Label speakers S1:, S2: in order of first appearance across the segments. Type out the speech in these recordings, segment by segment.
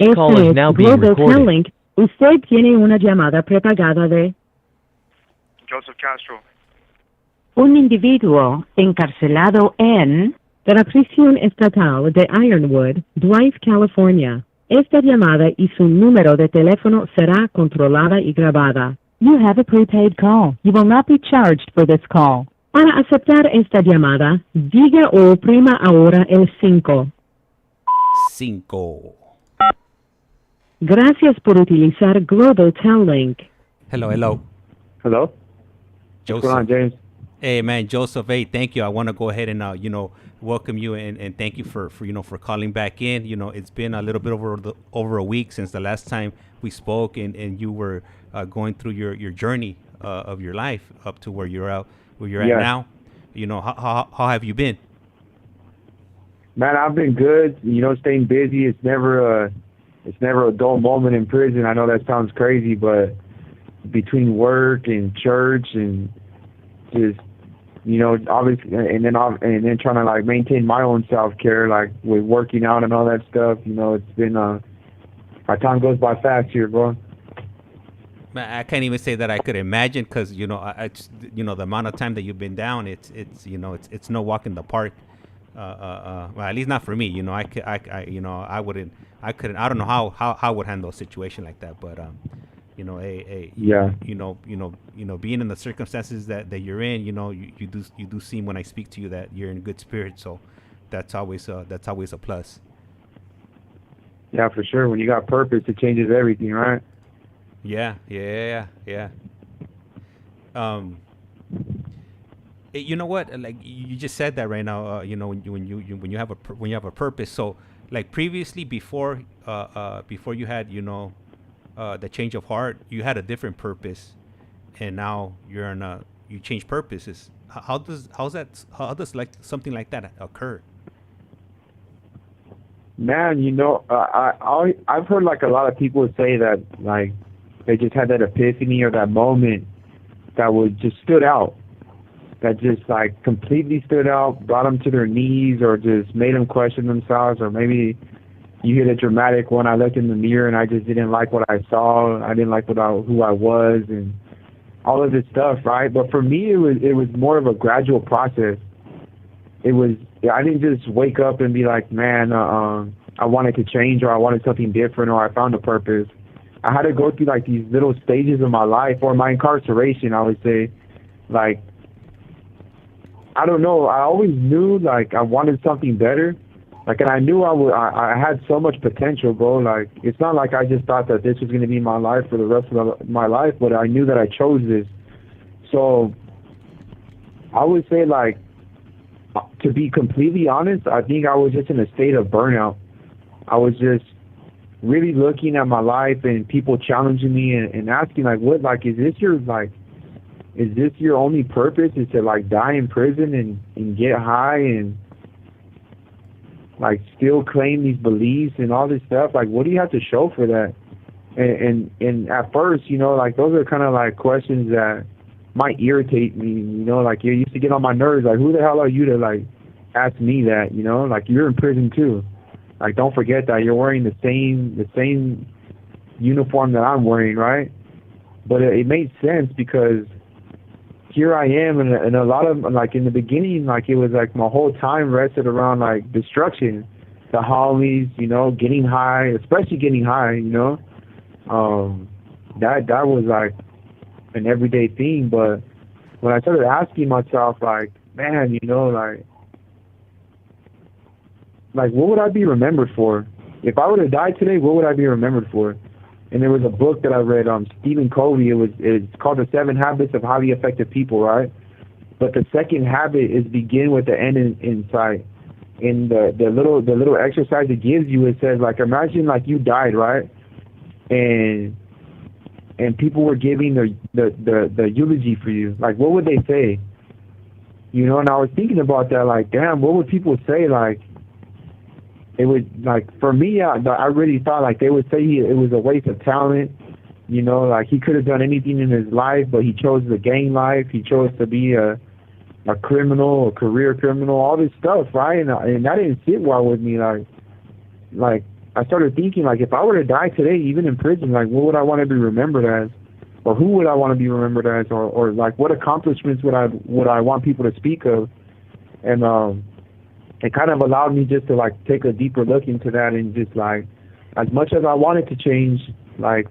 S1: This call is now being
S2: Global
S1: recorded.
S2: Telling. Usted tiene una llamada prepagada de
S3: Joseph Castro.
S2: un individuo encarcelado en la prisión estatal de Ironwood, Drive, California. Esta llamada y su número de teléfono será controlada y grabada. You have a prepaid call. You will not be charged for this call. Para aceptar esta llamada, diga o oprima ahora el 5.
S4: 5.
S2: Gracias por utilizar Global Telling.
S4: Hello.
S3: Hello? What's
S4: Joseph.
S3: going on, James?
S4: Hey, man, Joseph. Hey, thank you. I want to go ahead and, welcome you and thank you for calling back in. You know, it's been a little bit over a week since the last time we spoke and you were going through your journey of your life up to where you're at now. You know, how have you been?
S3: Man, I've been good. You know, staying busy. It's never a dull moment in prison. I know that sounds crazy, but between work and church and just, you know, obviously, and then trying to like maintain my own self-care, like with working out and all that stuff, you know, it's been, my time goes by fast here, bro.
S4: Man, I can't even say that I could imagine because, you know, I just, you know, the amount of time that you've been down, it's no walk in the park. Well, at least not for me. You know, I don't know how I would handle a situation like that, but
S3: Yeah.
S4: you know, being in the circumstances that you're in, you know, you do seem when I speak to you that you're in good spirits, so that's always a plus.
S3: Yeah, for sure. When you got purpose, it changes everything, right?
S4: Yeah. You know what? Like you just said that right now. You know, when you have a purpose. So, like previously, before you had, you know, the change of heart, you had a different purpose, and now you change purposes. How does like something like that occur?
S3: Man, you know, I've heard like a lot of people say that like they just had that epiphany or that moment that was just stood out, that just like completely stood out, brought them to their knees, or just made them question themselves, or maybe you hit a dramatic one. I looked in the mirror and I just didn't like what I saw. I didn't like who I was and all of this stuff, right? But for me, it was more of a gradual process. I didn't just wake up and be like, man, I wanted to change, or I wanted something different, or I found a purpose. I had to go through like these little stages of my life, or my incarceration, I would say. Like, I don't know. I always knew like I wanted something better. Like, and I knew I had so much potential, bro. Like, it's not like I just thought that this was going to be my life for the rest of my life, but I knew that I chose this. So I would say, like, to be completely honest, I think I was just in a state of burnout. I was just really looking at my life and people challenging me and asking, like, what, like, is this your only purpose, is to like die in prison and get high and like still claim these beliefs and all this stuff? Like, what do you have to show for that? And at first, you know, like those are kind of like questions that might irritate me, you know, like you used to get on my nerves, like, who the hell are you to like ask me that, you know? Like, you're in prison too. Like, don't forget that you're wearing the same uniform that I'm wearing, right? But it made sense because here I am, and a lot of, like, in the beginning, like, it was like my whole time rested around like destruction, the homies, you know, getting high, especially getting high, you know. That was like an everyday thing. But when I started asking myself, like, man, you know, like what would I be remembered for? If I were to die today, what would I be remembered for? And there was a book that I read, Stephen Covey. It's called The 7 Habits of Highly Effective People, right? But the second habit is begin with the end in sight. And the little exercise it gives you, it says, like, imagine like you died, right? And people were giving the eulogy for you. Like, what would they say? You know, and I was thinking about that, like, damn, what would people say? Like, it would, like, for me, I really thought, like, they would say it was a waste of talent. You know, like, he could have done anything in his life, but he chose the gang life. He chose to be a criminal, a career criminal, all this stuff, right? And that didn't sit well with me. Like I started thinking, like, if I were to die today, even in prison, like, what would I want to be remembered as? Or who would I want to be remembered as? Or like, what accomplishments would I want people to speak of? And it kind of allowed me just to, like, take a deeper look into that, and just, like, as much as I wanted to change, like,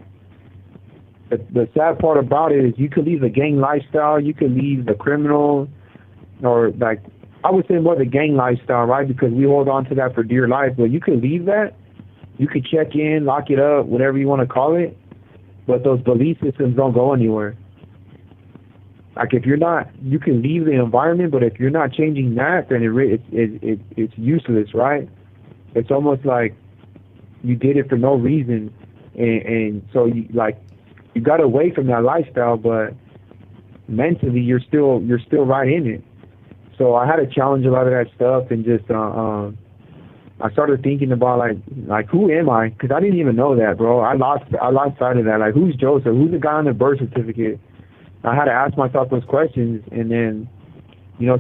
S3: the sad part about it is you could leave the gang lifestyle, you could leave the criminal, or, like, I would say more the gang lifestyle, right? Because we hold on to that for dear life. But you could leave that. You could check in, lock it up, whatever you want to call it. But those belief systems don't go anywhere. Like, if you're not, you can leave the environment, but if you're not changing that, then it's useless, right? It's almost like you did it for no reason, and so you got away from that lifestyle, but mentally you're still right in it. So I had to challenge a lot of that stuff, and just I started thinking about like who am I? Because I didn't even know that, bro. I lost sight of that. Like, who's Joseph? Who's the guy on the birth certificate? I had to ask myself those questions, and then,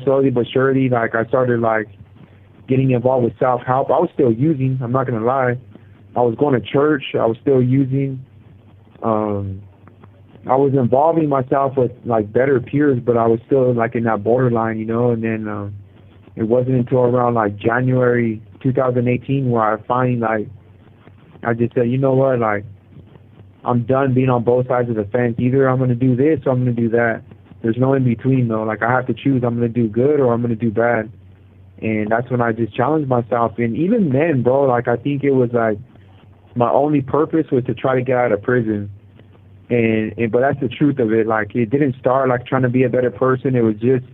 S3: slowly but surely, like, I started, like, getting involved with self-help. I was still using, I'm not gonna lie. I was going to church. I was still using. I was involving myself with, like, better peers, but I was still, like, in that borderline, and then it wasn't until around, like, January 2018 where I finally, like, I just said, you know what, like, I'm done being on both sides of the fence. Either I'm going to do this or I'm going to do that. There's no in between, though. Like, I have to choose. I'm going to do good or I'm going to do bad. And that's when I just challenged myself. And even then, bro, like, I think it was, like, my only purpose was to try to get out of prison. But that's the truth of it. Like, it didn't start like trying to be a better person. It was just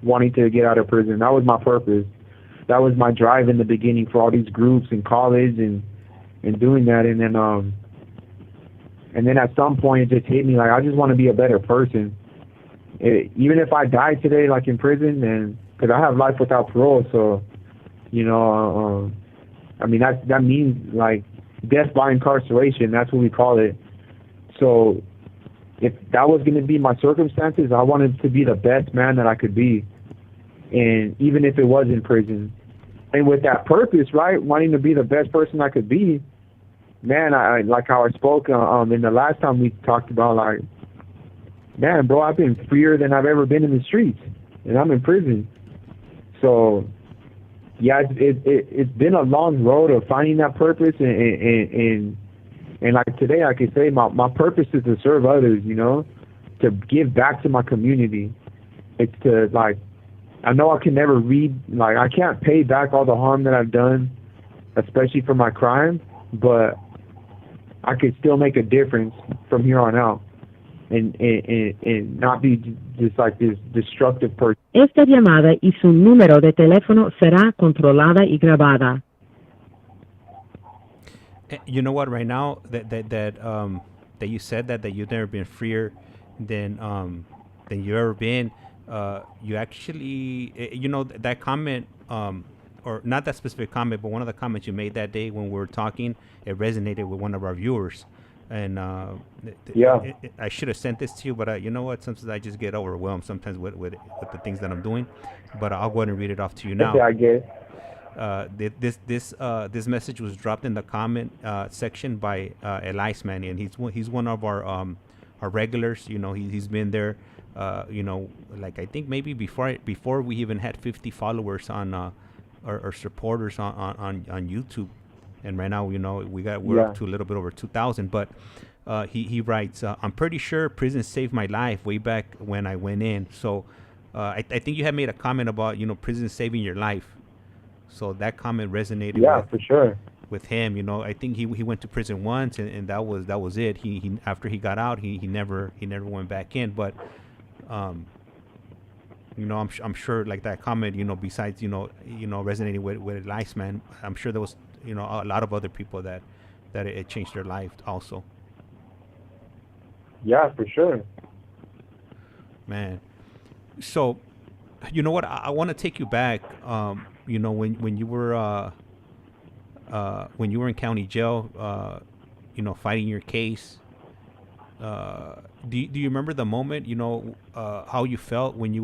S3: wanting to get out of prison. That was my purpose. That was my drive in the beginning for all these groups in college and doing that. And then at some point it just hit me, like, I just want to be a better person. Even if I die today, like, in prison, and because I have life without parole, so I mean, that means, like, death by incarceration. That's what we call it. So if that was going to be my circumstances, I wanted to be the best man that I could be, and even if it was in prison. And with that purpose, right, wanting to be the best person I could be, man, I like how I spoke in the last time we talked about, like, man, bro, I've been freer than I've ever been in the streets, and I'm in prison. So yeah, it's been a long road of finding that purpose, and like today I can say my purpose is to serve others, to give back to my community. It's to, like, I know I can never I can't pay back all the harm that I've done, especially for my crime, but I could still make a difference from here on out, and not be just like this destructive person.
S2: Esta llamada y su número de teléfono será controlada y grabada.
S4: You know what? Right now that you said that you've never been freer than you've ever been. You actually, that comment, or not that specific comment, but one of the comments you made that day when we were talking, it resonated with one of our viewers. And
S3: yeah,
S4: I should have sent this to you, but you know what? Sometimes I just get overwhelmed sometimes with the things that I'm doing. But I'll go ahead and read it off to you now.
S3: Yeah, I get it.
S4: This message was dropped in the comment section by ICEMAN, and he's one of our regulars. He's been there. Like, I think maybe before we even had 50 followers on or supporters on YouTube, and right now we're up to a little bit over 2,000. But he writes, I'm pretty sure prison saved my life way back when I went in. So I think you had made a comment about prison saving your life. So that comment resonated
S3: for sure
S4: with him. I think he went to prison once, and that was it. He after he got out, he never went back in. But I'm sure, like, that comment, besides resonating with ICEMAN, I'm sure there was a lot of other people that it changed their life also.
S3: Yeah, for sure,
S4: man. So, you know what? I want to take you back. When you were in county jail, fighting your case. Do you remember the moment? How you felt when you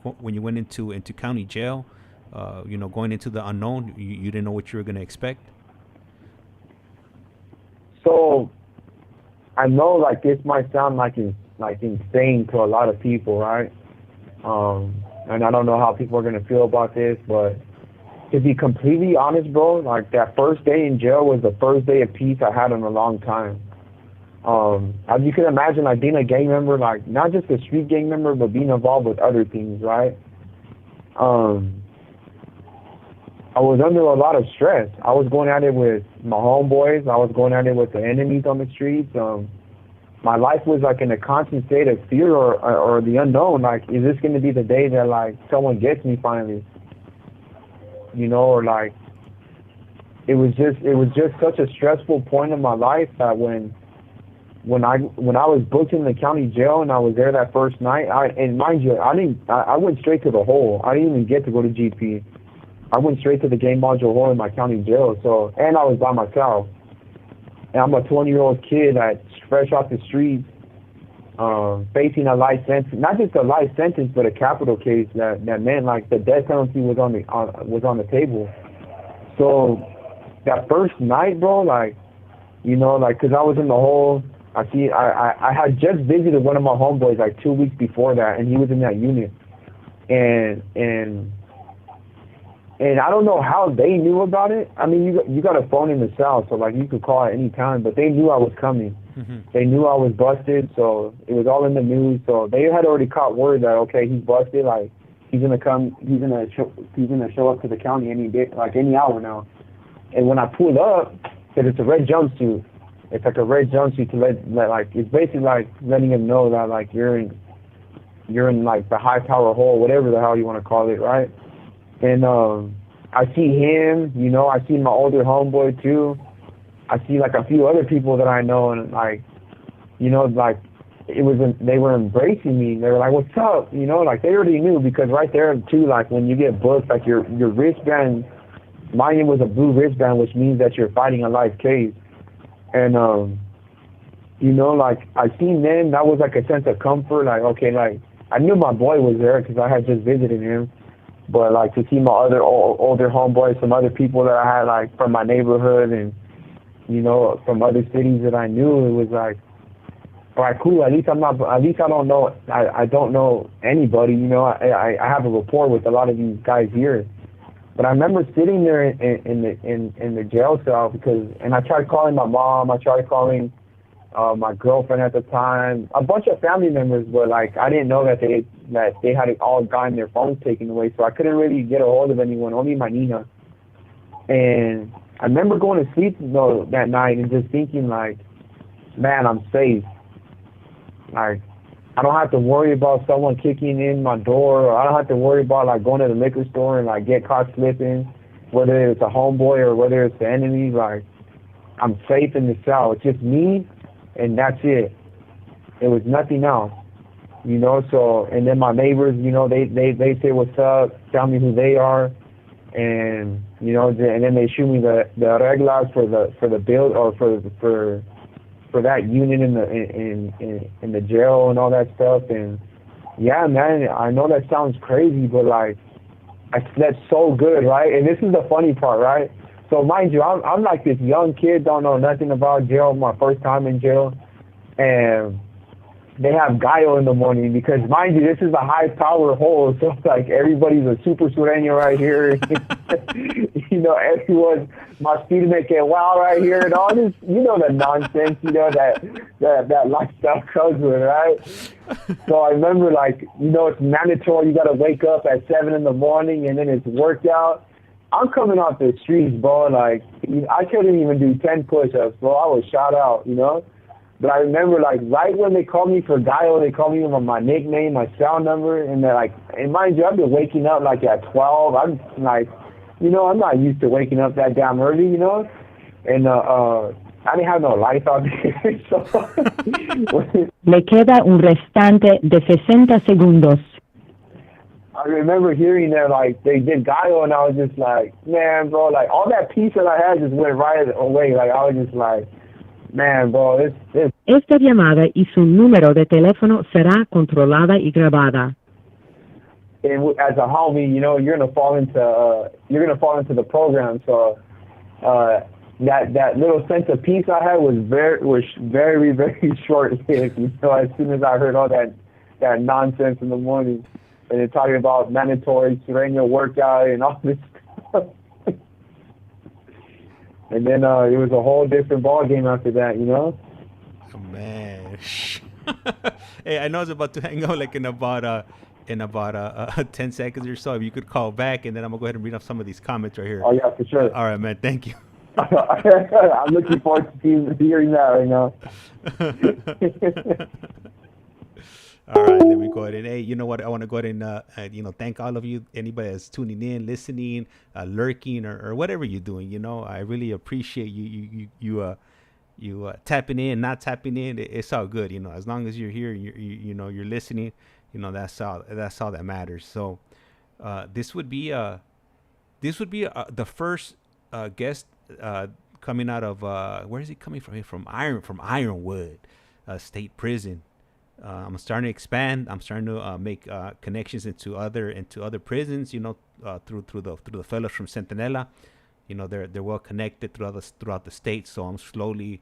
S4: went into county jail? Going into the unknown. You didn't know what you were going to expect.
S3: So I know like this might sound like insane to a lot of people, right? And I don't know how people are gonna feel about this, but to be completely honest, bro, like that first day in jail was the first day of peace I had in a long time. As you can imagine, like being a gang member, like not just a street gang member, but being involved with other things, right? I was under a lot of stress. I was going at it with my homeboys. I was going at it with the enemies on the streets. My life was like in a constant state of fear or the unknown. Like, is this going to be the day that like someone gets me finally? You know, or like it was just such a stressful point in my life that when I was booked in the county jail and I was there that first night, and mind you, I went straight to the hole. I didn't even get to go to GP. I went straight to the game module hole in my county jail. So, and I was by myself. And I'm a 20-year-old kid that's fresh off the streets, facing a life sentence. Not just a life sentence, but a capital case that meant like the death penalty was on the table. So that first night, bro, like, you know, like, cause I was in the hole. I had just visited one of my homeboys like 2 weeks before that, and he was in that unit. And I don't know how they knew about it. I mean, you got a phone in the cell, so like you could call at any time. But they knew I was coming. Mm-hmm. They knew I was busted, so it was all in the news. So they had already caught word that okay, he's busted. Like he's gonna come. He's gonna show up to the county any day, like any hour now. And when I pulled up, said it's a red jumpsuit. It's like a red jumpsuit to let like it's basically like letting him know that like you're in like the high power hole, whatever the hell you want to call it, right? And I see him, you know, I see my older homeboy too. I see like a few other people that I know, and like, you know, like they were embracing me. They were like, "What's up?" You know, like they already knew because right there too, like when you get booked, like your wristband, mine was a blue wristband, which means that you're fighting a life case. And you know, like I seen them, that was like a sense of comfort. Like okay, like I knew my boy was there because I had just visited him. But like to see my other older homeboys, some other people that I had like from my neighborhood and you know from other cities that I knew, it was like, all right, cool. At least I don't know. I don't know anybody. You know, I have a rapport with a lot of these guys here. But I remember sitting there in the jail cell and I tried calling my mom. I tried calling my girlfriend at the time, a bunch of family members, but like I didn't know that they had all gotten their phones taken away, so I couldn't really get a hold of anyone, only my Nina. And I remember going to sleep though that night and just thinking like, man, I'm safe. Like I don't have to worry about someone kicking in my door, or I don't have to worry about like going to the liquor store and like get caught slipping, whether it's a homeboy or whether it's the enemy. Like I'm safe in the cell. It's just me. And that's it. It was nothing else, you know. So, and then my neighbors, you know, they say what's up, tell me who they are, and you know, and then they shoot me the reglas for the bill or for that unit in the jail and all that stuff. And yeah, man, I know that sounds crazy, but like I slept so good, right? And this is the funny part, right? So mind you, I'm like this young kid, don't know nothing about jail, my first time in jail, and they have Gallo in the morning because mind you, this is a high power hole, so it's like everybody's a super sureño right here. You know, everyone, my student get wild right here and all this, you know, the nonsense, you know, that lifestyle comes with, right? So I remember like, you know, it's mandatory, you gotta wake up at 7 in the morning and then it's workout. I'm coming off the streets, bro, like, I couldn't even do 10 push-ups, bro. I was shot out, you know? But I remember, like, right when they called me for Gallo, they called me with my nickname, my cell number, and they're like, and mind you, I've been waking up, like, at 12. I'm, like, you know, I'm not used to waking up that damn early, you know? And, I didn't have no life out there, so...
S2: Le queda un restante de 60 segundos.
S3: I remember hearing that, like, they did Gallo, and I was just like, man, bro, like, all that peace that I had just went right away. Like, I was just like, man, bro, this.
S2: Esta llamada y su número de teléfono será controlada y grabada.
S3: And as a homie, you know, you're gonna fall into the program. So, that little sense of peace I had was very short lived. You know, as soon as I heard all that nonsense in the morning, and they're talking about mandatory Sereno workout and all this stuff. And then it was a whole different ball game after that, you know.
S4: Oh, man. Hey, I know I was about to hang out like in about 10 seconds or so. If you could call back, and then I'm gonna go ahead and read off some of these comments right here.
S3: Oh yeah, for sure.
S4: All right, man. Thank you.
S3: I'm looking forward to hearing that right now.
S4: All right, let me go ahead and, hey, you know what? I want to go ahead and thank all of you, anybody that's tuning in, listening, lurking, or whatever you're doing. You know, I really appreciate you tapping in, not tapping in. It's all good. You know, as long as you're here, you're listening. You know, that's all that matters. So, this would be the first guest coming out of where is he coming from? From Ironwood State Prison. I'm starting to expand. I'm starting to make connections into other prisons. You know, through the fellows from Centinela. You know, they're well connected throughout the state. So I'm slowly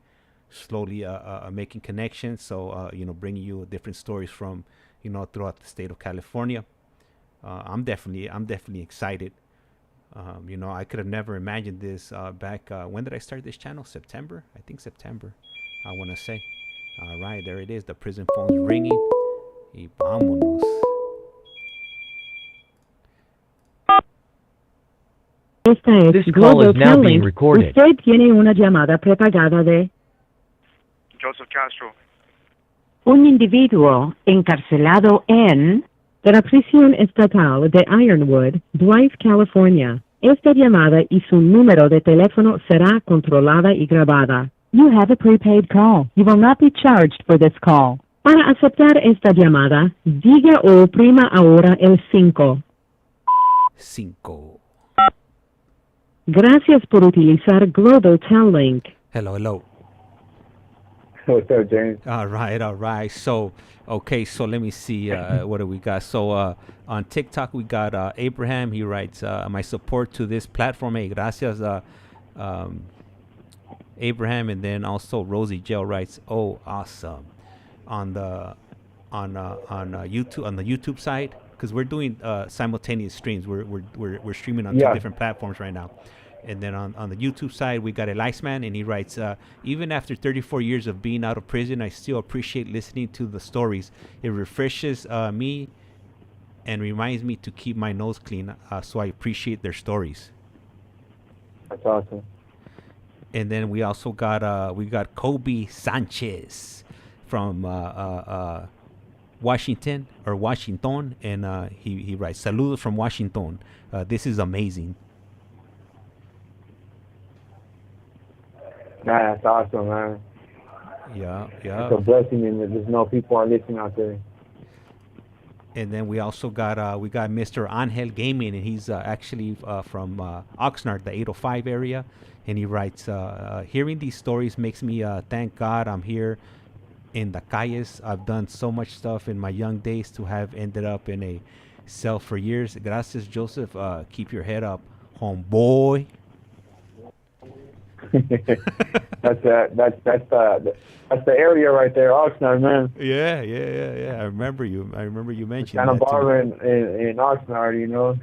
S4: making connections. So bringing you different stories from throughout the state of California. I'm definitely excited. I could have never imagined this back. When did I start this channel? September? I think September. I want to say. All right, there it is. The prison phone's ringing. Y vámonos.
S2: Esta es
S1: This call is now being recorded.
S2: Usted tiene una llamada prepagada de
S5: Joseph Castro.
S2: un individuo encarcelado en la prisión estatal de Ironwood, Drive, California. Esta llamada y su número de teléfono será controlada y grabada. You have a prepaid call. You will not be charged for this call. Para aceptar esta llamada, diga o oprima ahora el 5.
S4: 5.
S2: Gracias por utilizar Global Tel Link.
S4: Hello.
S3: What's up, James?
S4: All right. So, okay, so let me see. What do we got? So, on TikTok, we got Abraham. He writes, my support to this platform. Hey, gracias, Abraham. And then also Rosie Gel writes, oh, awesome. On YouTube, on the YouTube side, because we're doing simultaneous streams. We're streaming on 2 different platforms right now. And then on the YouTube side, we got ICEMAN, and he writes, even after 34 years of being out of prison, I still appreciate listening to the stories. It refreshes me and reminds me to keep my nose clean, so I appreciate their stories.
S3: That's awesome.
S4: And then we also got Kobe Sanchez from Washington, and he writes, saludos from Washington. This is amazing.
S3: Nah, that's awesome, man.
S4: Yeah.
S3: It's a blessing, and there's no people are listening out there.
S4: And then we also got Mr. Angel Gaming, and he's actually from Oxnard, the 805 area, and he writes, hearing these stories makes me thank God I'm here in the calles. I've done so much stuff in my young days to have ended up in a cell for years. Gracias, Joseph. Keep your head up, homeboy.
S3: That's the area right there, Oxnard, man.
S4: Yeah. I remember you mentioned
S3: Santa
S4: that
S3: Barbara in Oxnard, you know.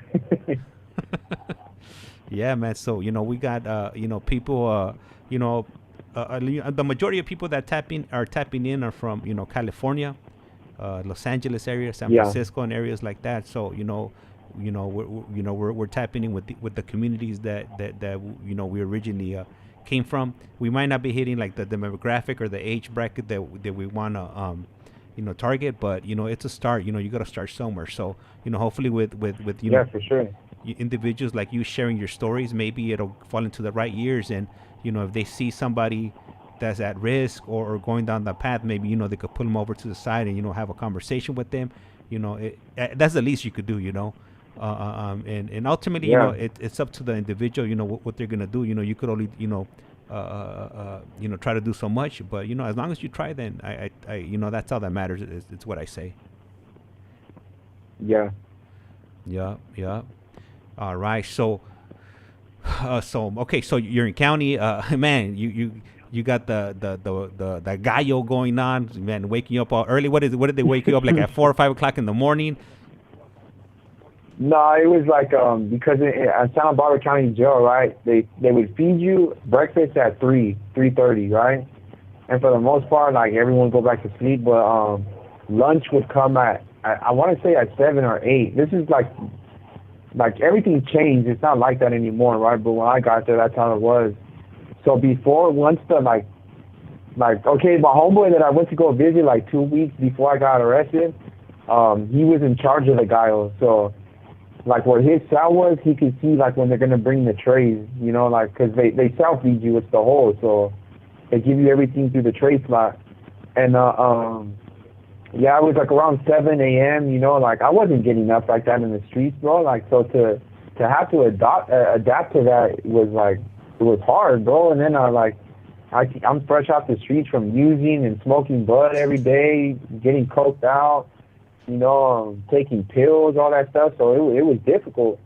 S4: Yeah, man. So we got people. The majority of people that are tapping in are from California, Los Angeles area, San Francisco, and areas like that. So we're tapping in with the communities that we originally came from. We might not be hitting like the demographic or the age bracket that we want to target, but it's a start. You got to start somewhere. So hopefully with
S3: for sure,
S4: individuals like you sharing your stories, maybe it'll fall into the right ears, and if they see somebody that's at risk or going down that path, maybe they could pull them over to the side and have a conversation with them. That's the least you could do. And ultimately, it's up to the individual. What they're gonna do. You could only try to do so much, but as long as you try, then I that's all that matters. It's what I say.
S3: Yeah.
S4: All right. So So okay, so you're in county, man. You got the gallo going on, man. Waking you up all early. What did they wake you up like at 4 or 5 o'clock in the morning?
S3: No, it was like because at Santa Barbara County Jail, right? They would feed you breakfast at 3:30, right? And for the most part, like everyone would go back to sleep, but lunch would come at I want to say at 7 or 8. This is like everything changed. It's not like that anymore, right? But when I got there, that's how it was. So before, once the like okay, my homeboy that I went to go visit like 2 weeks before I got arrested, he was in charge of the gallo. So like where his cell was, he could see like when they're gonna bring the trays, you know, like because they self feed you, it's the hole, so they give you everything through the tray slot. And yeah, it was like around 7 a.m. You know, like I wasn't getting up like that in the streets, bro. Like so to have to adapt to that was like it was hard, bro. And then I'm fresh off the streets from using and smoking bud every day, getting coked out, you know, taking pills, all that stuff. So it was difficult.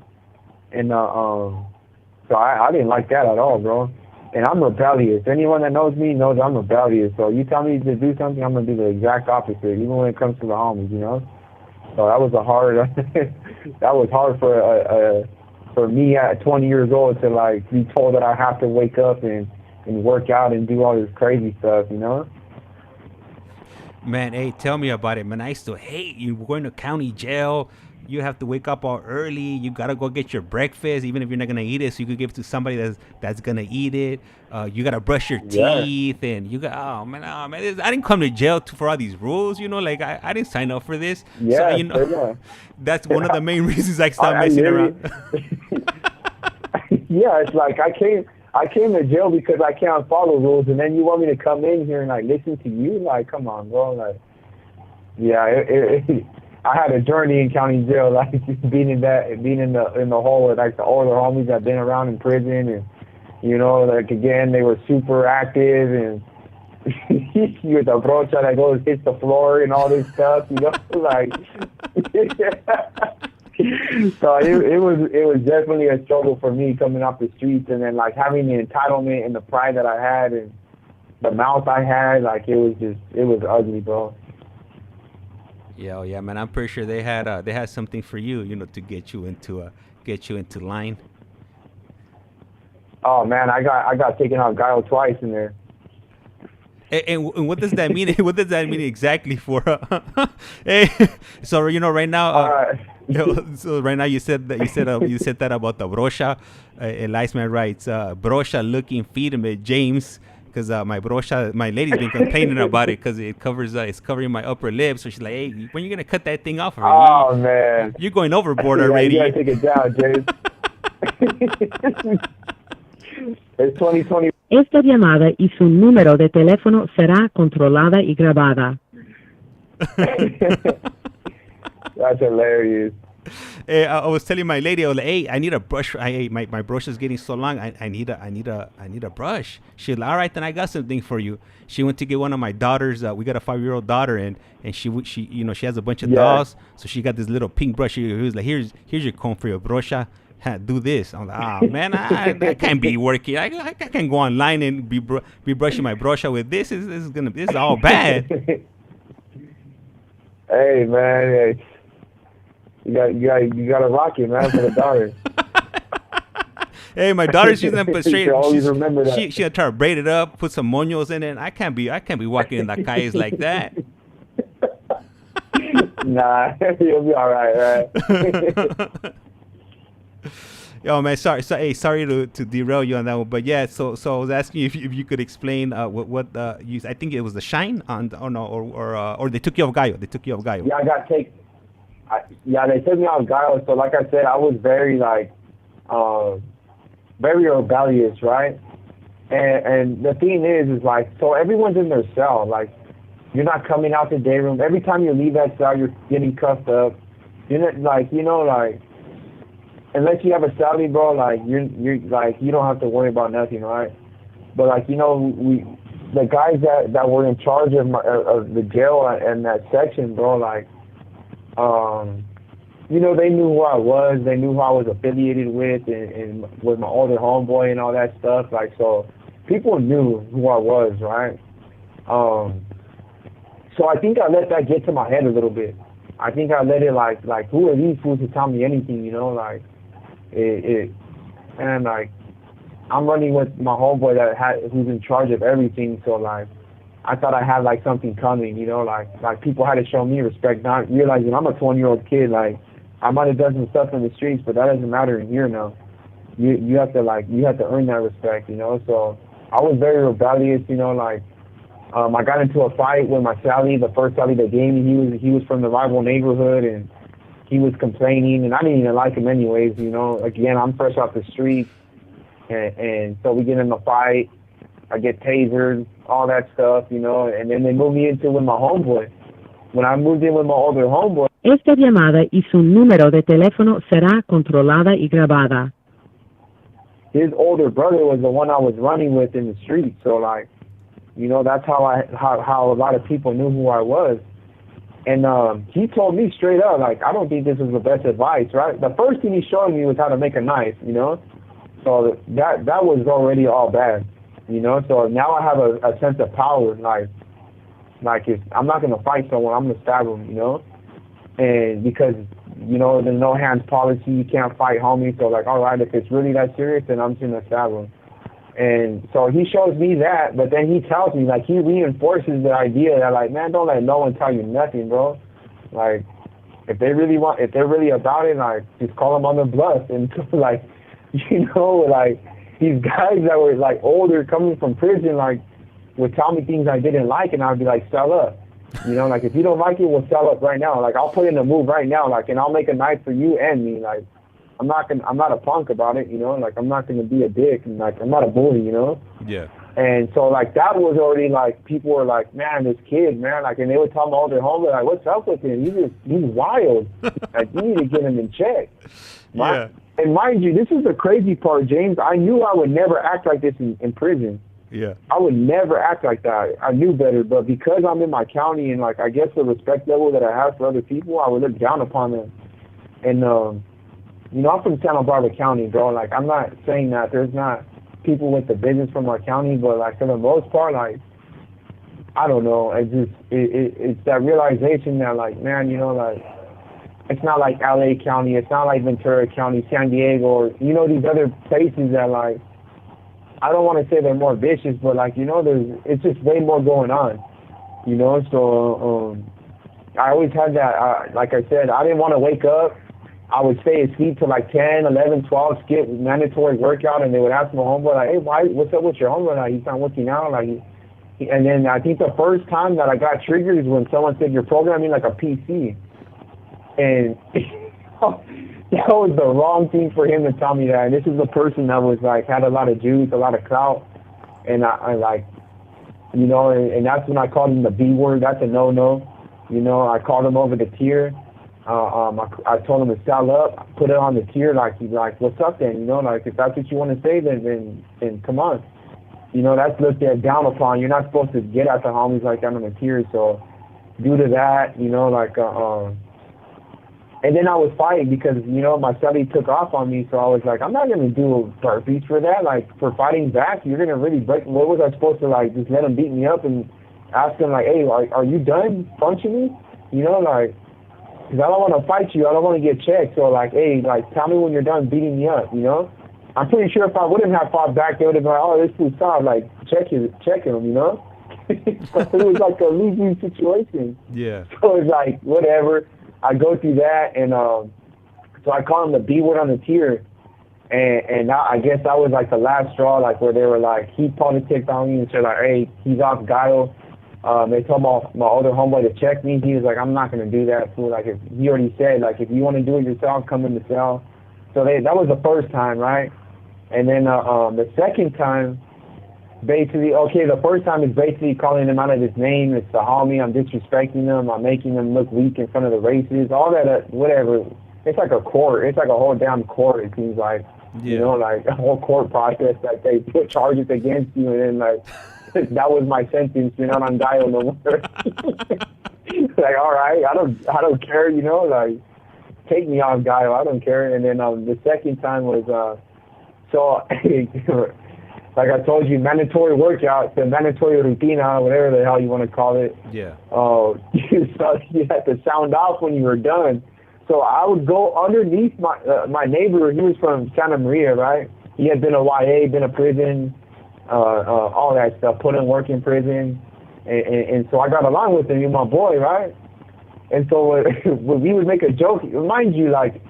S3: And so I didn't like that at all, bro. And I'm rebellious. Anyone that knows me knows I'm rebellious. So you tell me to do something, I'm gonna do the exact opposite, even when it comes to the homies, you know. So that was hard for me at 20 years old to like be told that I have to wake up and work out and do all this crazy stuff, you know.
S4: Man, hey, tell me about it, man. I used to hate you going to county jail. You have to wake up all early. You gotta go get your breakfast, even if you're not gonna eat it. So you could give it to somebody that's gonna eat it. You gotta brush your teeth, and you got oh man. I didn't come to jail for all these rules. You know, like I didn't sign up for this.
S3: Yeah,
S4: so, you know, that's one of the main reasons I stopped messing around.
S3: Yeah, it's like I came to jail because I can't follow rules, and then you want me to come in here and like listen to you? Like, come on, bro. Like, yeah, I had a journey in county jail, like being in the hole with like the older homies that been around in prison, and you know, like again they were super active, and you with the brocha that goes hits the floor and all this stuff, you know, like. So it was definitely a struggle for me coming off the streets, and then like having the entitlement and the pride that I had and the mouth I had, like it was ugly, bro.
S4: Yeah, man. I'm pretty sure they had something for you, you know, to get you into line.
S3: Oh man, I got taken out gyro twice in there.
S4: And what does that mean? What does that mean exactly for? Hey, so you know, right now, so right now you said that about the brocha. Iceman writes, brocha looking feed him at James. Because my lady's been complaining about it because it's covering my upper lip. So she's like, hey, when are you going to cut that thing off already?
S3: Oh, man.
S4: You're going overboard already.
S3: You got to take it down, James. It's 2020.
S2: Esta llamada y su número de teléfono será controlada y grabada.
S3: That's hilarious.
S4: Hey, I was telling my lady, I was like, hey, I need a brush. My brush is getting so long. I need a brush. She's like, all right, then I got something for you. She went to get one of my daughters. We got a 5-year-old daughter, and she you know, she has a bunch of dolls. So she got this little pink brush. He was like, here's your comb for your brocha. Do this. I'm like, oh man, I can't be working. I can't go online and be brushing my brocha with this. This is all bad.
S3: Hey man, hey. You gotta rock it, man, for the daughter.
S4: Hey, my daughter, she's gonna put straight.
S3: Always remember that.
S4: She gonna try to braid it up, put some moños in it. I can't be walking in the calles like that.
S3: Nah, you'll be all right.
S4: Yo, man, sorry to derail you on that one, but yeah. So I was asking you if you could explain what you. I think it was the shine on, or they took you off gallo.
S3: Yeah, I got taken. They took me off gyro. So like I said, I was very very rebellious, right? And the thing is like, so everyone's in their cell. Like, you're not coming out the day room. Every time you leave that cell, you're getting cuffed up. You're not, like, you know, like, unless you have a cellie, bro, like you're like, you don't have to worry about nothing, right? But like, you know, the guys that were in charge of the jail and that section, bro, like, you know, they knew who I was. They knew who I was affiliated with, and with my older homeboy and all that stuff. Like, so people knew who I was, right? So I think I let that get to my head a little bit. I think I let it like who are these fools to tell me anything, you know? Like, and like, I'm running with my homeboy who's in charge of everything. So like, I thought I had like something coming, you know? Like people had to show me respect, not realizing I'm a 20-year-old kid. Like, I might have done some stuff in the streets, but that doesn't matter in here now. You have to earn that respect, you know? So I was very rebellious, you know, like, I got into a fight with my Sally, the first Sally that gave me. He was from the rival neighborhood, and he was complaining, and I didn't even like him anyways, you know? Again, I'm fresh off the street, and so we get in a fight. I get tasered, all that stuff, you know, and then they moved me into with my homeboy. When I moved in with my older homeboy,
S2: Esta llamada y su número de teléfono será controlada y grabada.
S3: his older brother was the one I was running with in the street. So like, you know, that's how a lot of people knew who I was. And he told me straight up, like, I don't think this is the best advice, right? The first thing he showed me was how to make a knife, you know? So that was already all bad, you know? So now I have a sense of power, like if I'm not going to fight someone, I'm going to stab him, you know? And because, you know, there's no hands policy, you can't fight homie. So like, all right, if it's really that serious, then I'm just going to stab him. And so he shows me that, but then he tells me, like, he reinforces the idea that, like, man, don't let no one tell you nothing, bro. Like, if they're really about it, like, just call them on the bluff. And like, you know, like, these guys that were like older coming from prison, like, would tell me things I didn't like, and I'd be like, sell up. You know, like, if you don't like it, we'll sell up right now. Like, I'll put in a move right now, like, and I'll make a knife for you and me. Like, I'm not a punk about it, you know, like, I'm not gonna be a dick, and like, I'm not a bully, you know?
S4: Yeah.
S3: And so like, that was already like, people were like, man, this kid, man, like, and they would tell my older homie, like, what's up with him? He's wild. Like, you need to get him in check.
S4: Yeah.
S3: And mind you, this is the crazy part, James. I knew I would never act like this in prison.
S4: Yeah.
S3: I would never act like that. I knew better, but because I'm in my county and like, I guess the respect level that I have for other people, I would look down upon them. And you know, I'm from Santa Barbara County, bro. Like, I'm not saying that there's not people with the business from our county, but like, for the most part, like, I don't know. It's that realization that, like, man, you know, like, it's not like LA County, it's not like Ventura County, San Diego, or, you know, these other places that, like, I don't want to say they're more vicious, but like, you know, it's just way more going on, you know. So I always had that, like I said, I didn't want to wake up. I would stay asleep till like 10, 11, 12, skip mandatory workout, and they would ask my homeboy, like, hey, what's up with your homeboy? Like, he's not working out. Like, and then I think the first time that I got triggered is when someone said, you're programming like a PC. And that was the wrong thing for him to tell me that. And this is a person that was like, had a lot of juice, a lot of clout. And I like, you know, and that's when I called him the B word. That's a no-no. You know, I called him over the tier. I told him to sell up, put it on the tier, like, he's like, what's up then? You know, like, if that's what you want to say, then come on. You know, that's looked at down upon. You're not supposed to get at the homies like that on the tier. So due to that, you know, like, and then I was fighting because, you know, my study took off on me. So I was like, I'm not going to do burpees for that. Like, for fighting back, you're going to really break. What was I supposed to, like, just let him beat me up and ask him, like, hey, are you done functioning? You know, like, because I don't want to fight you. I don't want to get checked. So, like, hey, like, tell me when you're done beating me up, you know? I'm pretty sure if I wouldn't have fought back, they would have been like, oh, this fool's soft. Like, check him, you know? So it was like a losing situation.
S4: Yeah.
S3: So it's like, whatever. I go through that, and so I call him the B word on the tier. And now I guess that was like the last straw, like, where they were like, he politics on me and said, like, hey, he's off Gyro. They told my older homeboy to check me. He was like, I'm not going to do that, fool. Like, if he already said, like, if you want to do it yourself, come in the cell. So that was the first time, right? And then the second time, basically, okay, the first time is basically calling him out of his name. It's the homie. I'm disrespecting him. I'm making him look weak in front of the races. All that, whatever. It's like a court. It's like a whole damn court, it seems like. Yeah. You know, like a whole court process that they put charges against you, and then, like, that was my sentence. You're not on dial no more. Like, all right, I don't care, you know, like. take me off, Guy. I don't care. And then the second time was so like I told you, mandatory workout, the mandatory rutina, whatever the hell you want to call it.
S4: Yeah.
S3: So you had to sound off when you were done. So I would go underneath my neighbor. He was from Santa Maria, right? He had been a YA, been a prison, all that stuff, put in work in prison. And so I got along with him, he was my boy, right? And so when we would make a joke, mind you, like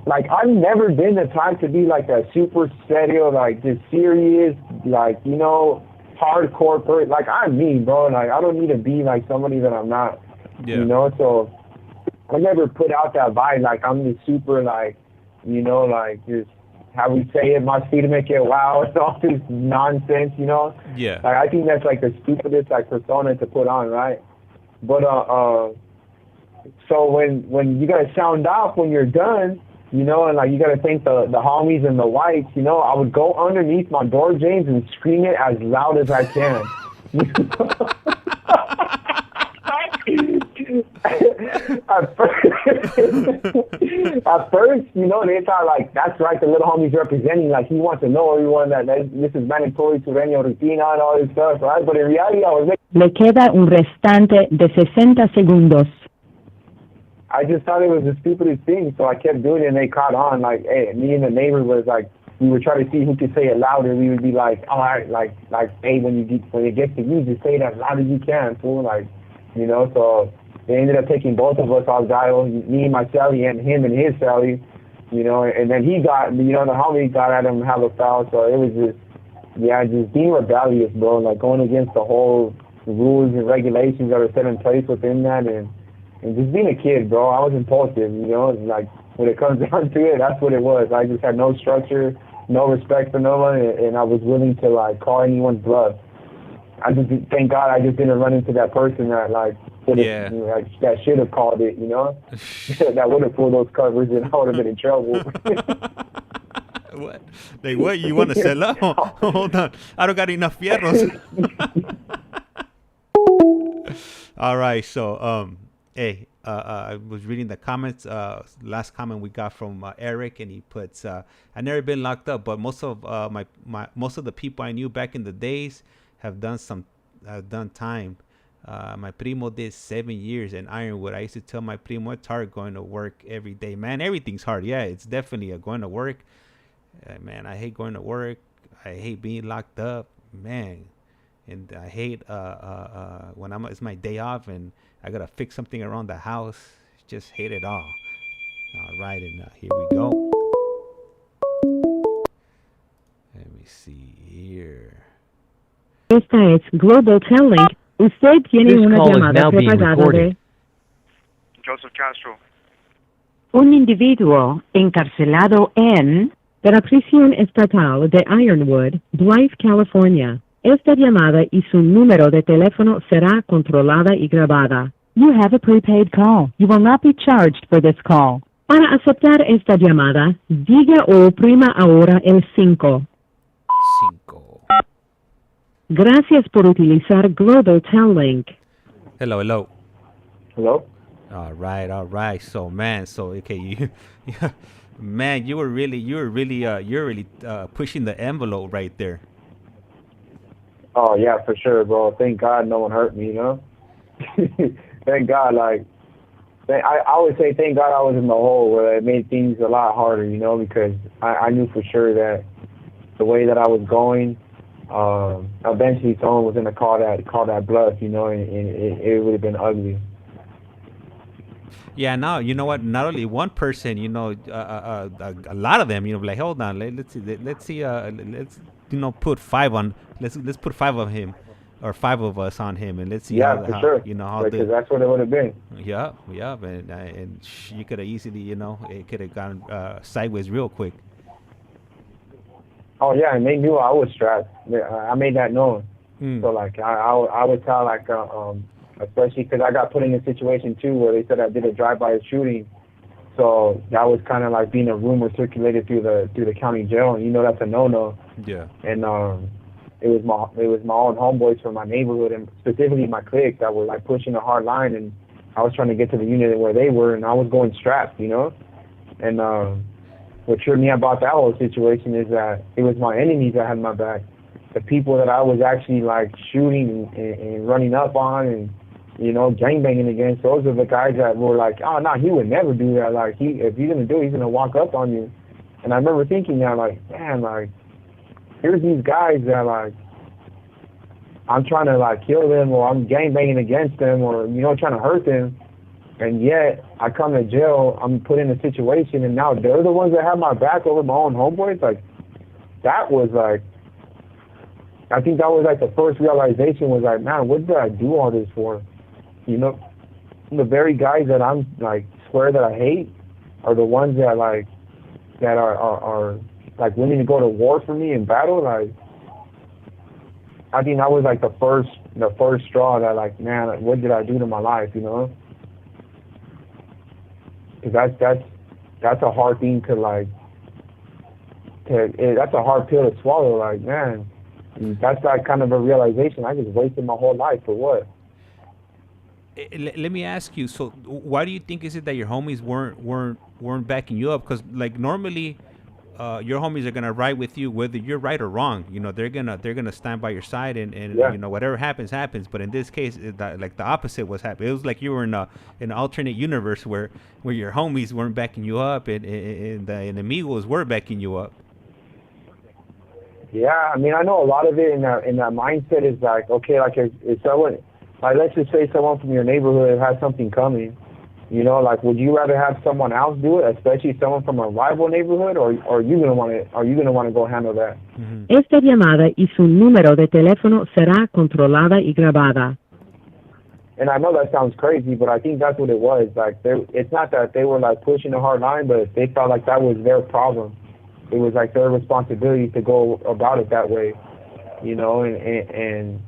S3: I've never been the type to be like a super serio, like just serious, like, you know, hardcore person. Like I'm me, bro. Like I don't need to be like somebody that I'm not, you know? So I never put out that vibe like I'm just super like, you know, like just how we say it, my feet make it wow, and all this nonsense, you know?
S4: Yeah.
S3: Like I think that's like the stupidest like persona to put on, right? But so when you gotta sound off when you're done, you know, and like you gotta thank the homies and the whites, you know, I would go underneath my door jambs and scream it as loud as I can. At first, you know, they thought like that's right, the little homie's representing, like he wants to know everyone that this is mandatory sureño rutina and all this stuff, right? But in reality, I was like,
S2: Le queda un restante de 60 segundos.
S3: I just thought it was the stupidest thing, so I kept doing it, and they caught on. Like, hey, me and the neighbor was like, we would try to see who could say it louder. We would be like, all right, like, hey, when it gets to you, just say it as loud as you can, fool. Like, you know. So they ended up taking both of us off dial, me and my celly, and him and his celly, you know. And then he got, you know, the homie got at him hella foul. So it was just, yeah, just being rebellious, bro. Like going against the whole rules and regulations that are set in place within that, and just being a kid, bro. I was impulsive, you know. Like when it comes down to it, that's what it was. I just had no structure, no respect for no one, and I was willing to like call anyone's bluff. I just thank God I just didn't run into that person that like you know, like, that should have called it, you know. That would have pulled those covers, and I would have been in trouble.
S4: What? Like what? You want to sell out? Hold on, I don't got enough fierros. All right, so hey, I was reading the comments. Last comment we got from Eric, and he puts, "I've never been locked up, but most of most of the people I knew back in the days have done time. My primo did 7 years in Ironwood. I used to tell my primo it's hard going to work every day. Man, everything's hard. Yeah, it's definitely going to work. Man, I hate going to work. I hate being locked up. Man." And I hate when it's my day off and I gotta fix something around the house. Just hate it all. All right, and here we go. Let me see here.
S2: Esta es Global Telling. Usted tiene
S1: This
S2: una
S1: call is
S2: llamada
S1: now being
S2: prepagada
S1: recorded.
S2: de
S5: Joseph Castro.
S2: un individuo encarcelado en la prisión estatal de Ironwood, Drive, California. Esta llamada y su número de teléfono será controlada y grabada. You have a prepaid call. You will not be charged for this call. Para aceptar esta llamada, diga o oprima ahora el 5. Gracias por utilizar Global Tel Link.
S4: Hello.
S3: Hello?
S4: All right. So man, okay, man, you're really pushing the envelope right there.
S3: Oh yeah, for sure, bro. Thank God no one hurt me, you know. Thank God, like I always say, thank God I was in the hole where it made things a lot harder, you know, because I knew for sure that the way that I was going, eventually someone was gonna call that bluff, you know, and it would have been ugly.
S4: Yeah, now you know what? Not only one person, you know, a lot of them, you know, like hold on, let's put 5 on. Let's put 5 of him, or 5 of us on him, and let's see how
S3: sure.
S4: You know how
S3: because that's what it would have been.
S4: Yeah, and you could have easily, you know, it could have gone sideways real quick.
S3: Oh yeah, and they knew I was strapped. I made that known. So like I would tell, like especially because I got put in a situation too where they said I did a drive-by shooting. So that was kind of like being a rumor circulated through the county jail, and you know that's a no-no.
S4: Yeah.
S3: And it was my own homeboys from my neighborhood, and specifically my clique, that were like pushing a hard line, and I was trying to get to the unit where they were, and I was going strapped, you know. And what tripped me about that whole situation is that it was my enemies that had my back. The people that I was actually like shooting and running up on and, you know, gangbanging against, those are the guys that were like, oh no, he would never do that. Like if he's gonna do it, he's gonna walk up on you. And I remember thinking that, like, man, like, here's these guys that, like, I'm trying to, like, kill them, or I'm gangbanging against them, or, you know, trying to hurt them. And yet, I come to jail, I'm put in a situation, and now they're the ones that have my back over my own homeboys. Like, that was, like, I think that was, like, the first realization was, like, man, what did I do all this for? You know, the very guys that I'm, like, swear that I hate are the ones that, like, that are like willing to go to war for me in battle. Like, I think that was like the first straw that, like, man, like, what did I do to my life, you know? Because that's a hard thing to, like, that's a hard pill to swallow. Like, man, that's like kind of a realization. I just wasted my whole life for what?
S4: Let me ask you. So, why do you think is it that your homies weren't backing you up? Because, like, normally, your homies are gonna ride with you whether you're right or wrong. You know, they're gonna stand by your side, and
S3: Yeah.
S4: you know, whatever happens. But in this case, like the opposite was happening. It was like you were in an alternate universe where your homies weren't backing you up, and the amigos were backing you up.
S3: Yeah, I mean, I know a lot of it in that mindset is like, okay, like if someone, like, let's just say someone from your neighborhood has something coming, you know, like, would you rather have someone else do it, especially someone from a rival neighborhood, or are you gonna want to go handle that?
S4: Mm-hmm.
S2: Esta llamada y su número de teléfono será controlada y grabada.
S3: And I know that sounds crazy, but I think that's what it was. Like, it's not that they were, like, pushing a hard line, but they felt like that was their problem. It was like their responsibility to go about it that way, you know, and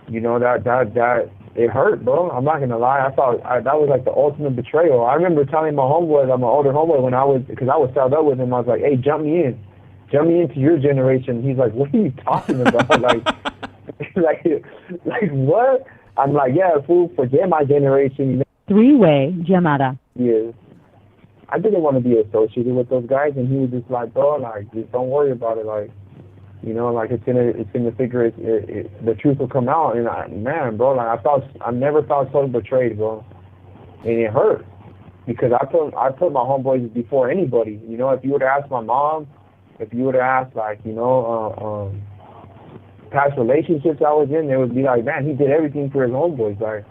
S3: you know, that it hurt, bro. I'm not gonna lie. I thought that was like the ultimate betrayal. I remember telling my homeboys, I'm an older homeboy, because I was set up with him. I was like, hey, jump me into your generation. He's like, what are you talking about? like what? I'm like, yeah, fool, forget my generation. You know?
S2: Three-way llamada.
S3: Yeah. I didn't want to be associated with those guys, and he was just like, bro, like, just don't worry about it, like, you know, like, it's in the figure, the truth will come out. And man, bro, like, I never felt so betrayed, bro, and it hurt because I put my homeboys before anybody. You know, if you would have asked my mom, if you would have asked, like, you know, past relationships I was in, they would be like, man, he did everything for his homeboys, like,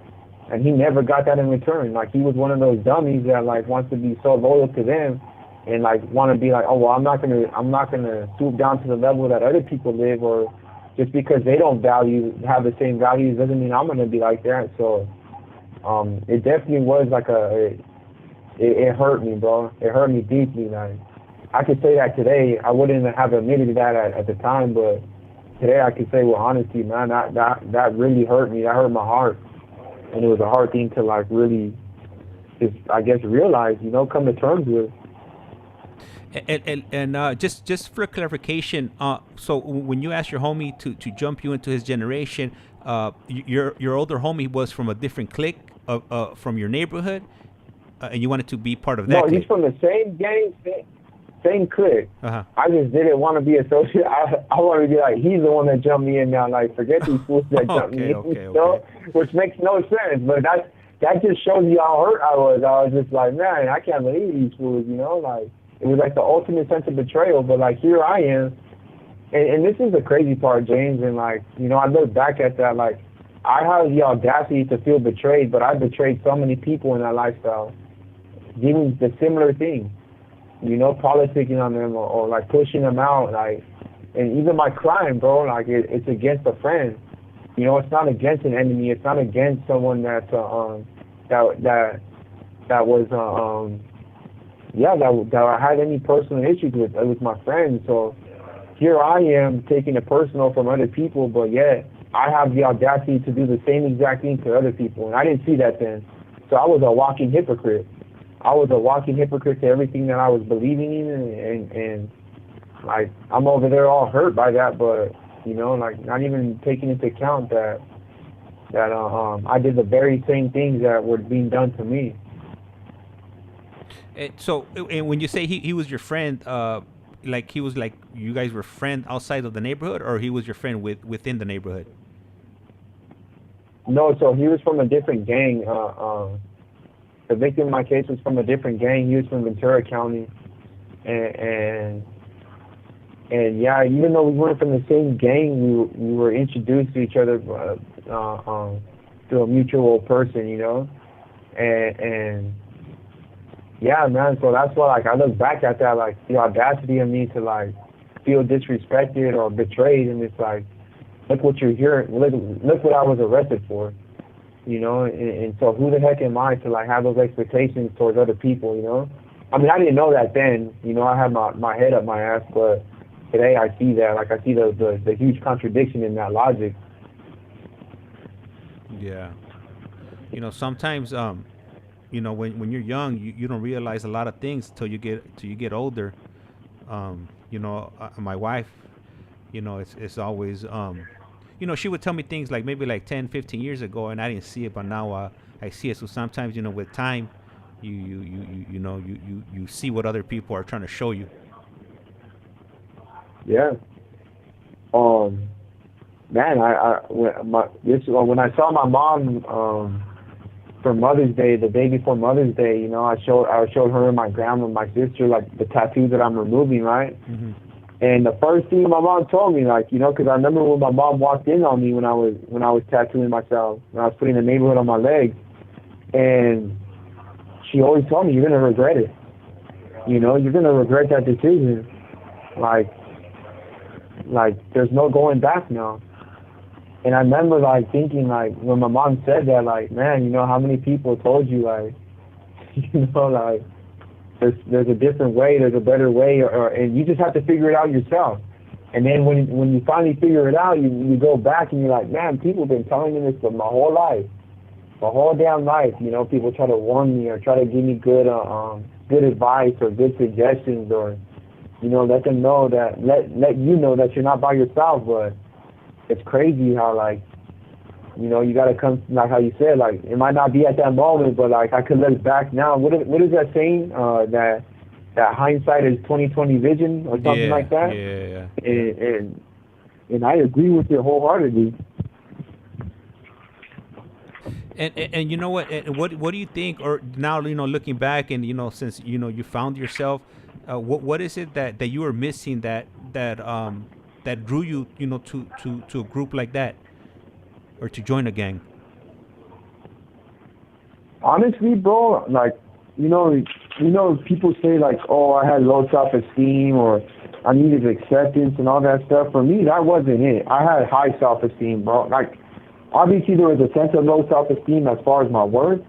S3: and he never got that in return. Like, he was one of those dummies that, like, wants to be so loyal to them. And, like, want to be like, oh, well, I'm not gonna stoop down to the level that other people live, or just because they don't have the same values doesn't mean I'm gonna be like that. So, it definitely was like it hurt me, bro. It hurt me deeply. Like, I could say that today. I wouldn't have admitted that at the time, but today I could say with honesty, man, that really hurt me. That hurt my heart, and it was a hard thing to, like, really just, I guess, realize, you know, come to terms with.
S4: And just for clarification, so when you asked your homie to jump you into his generation, your older homie was from a different clique from your neighborhood, and you wanted to be part of that.
S3: No,
S4: clique.
S3: He's from the same gang, same clique.
S4: Uh-huh.
S3: I just didn't want to be associated. I wanted to be like, he's the one that jumped me in now. Like, forget these fools that jumped me in.
S4: Okay.
S3: Which makes no sense, but that just shows you how hurt I was. I was just like, man, I can't believe these fools, you know, like. It was like the ultimate sense of betrayal, but, like, here I am. And this is the crazy part, James, and, like, you know, I look back at that, like, I have the audacity to feel betrayed, but I betrayed so many people in that lifestyle, doing the similar thing, you know, politicking on them or like, pushing them out, like, and even my crime, bro, like, it's against a friend. You know, it's not against an enemy. It's not against someone that I had any personal issues with my friends. So here I am taking it personal from other people, but yet I have the audacity to do the same exact thing to other people, and I didn't see that then. So I was a walking hypocrite. I was a walking hypocrite to everything that I was believing in, and like, I'm over there all hurt by that, but, you know, like, not even taking into account that I did the very same things that were being done to me.
S4: And when you say he was your friend, like he was like you guys were friends outside of the neighborhood, or he was your friend within the neighborhood?
S3: No, so he was from a different gang. The victim in my case was from a different gang. He was from Ventura County, and yeah, even though we weren't from the same gang, we were introduced to each other through a mutual person, you know, and yeah, man. So that's why, like, I look back at that, like, the audacity of me to like feel disrespected or betrayed, and it's like, look what you're hearing. Look what I was arrested for, you know. And so who the heck am I to like have those expectations towards other people, you know? I mean, I didn't know that then, you know. I had my head up my ass, but today I see that, like, I see the huge contradiction in that logic.
S4: Yeah, you know, sometimes you know, when you're young, you don't realize a lot of things till you get older. You know, my wife, you know, it's always you know, she would tell me things like maybe like 10, 15 years ago, and I didn't see it, but now I see it. So sometimes, you know, with time, you know, you see what other people are trying to show you.
S3: Yeah. Man, when I saw my mom for Mother's Day, the day before Mother's Day, you know, I showed her and my grandma and my sister like the tattoos that I'm removing, right?
S4: Mm-hmm.
S3: And the first thing my mom told me, like, you know, because I remember when my mom walked in on me when I was tattooing myself, when I was putting the neighborhood on my legs, and she always told me, you're gonna regret it. You know, you're gonna regret that decision. Like there's no going back now. And I remember like thinking, like, when my mom said that, like, man, you know, how many people told you, like, you know, like, there's a different way, there's a better way, and you just have to figure it out yourself. And then when you finally figure it out, you go back and you're like, man, people have been telling me this for my whole life, my whole damn life. You know, people try to warn me or try to give me good advice or good suggestions, or, you know, let them know that, let you know that you're not by yourself. But it's crazy how, like, you know, you gotta come, like how you said, like, it might not be at that moment, but like I could look back now. What is that saying? That hindsight is 20/20 vision or something like that.
S4: Yeah.
S3: And I agree with it wholeheartedly.
S4: And you know what? What do you think? Or now, you know, looking back, and, you know, since, you know, you found yourself, what is it that you were missing that drew you, you know, to a group like that, or to join a gang?
S3: Honestly, bro, like, you know, people say like, oh, I had low self-esteem or I needed acceptance and all that stuff. For me, that wasn't it. I had high self-esteem, bro. Like, obviously there was a sense of low self-esteem as far as my worth,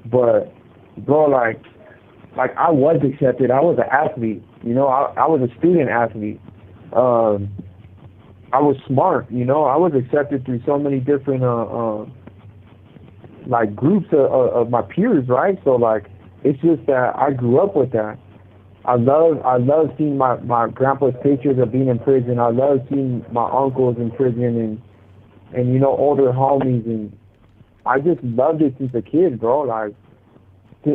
S3: but, bro, like I was accepted. I was an athlete. You know, I was a student athlete. I was smart, you know. I was accepted through so many different like groups of my peers, right? So like, it's just that I grew up with that. I love seeing my grandpa's pictures of being in prison. I love seeing my uncles in prison and you know, older homies, and I just loved it since a kid, bro. Like,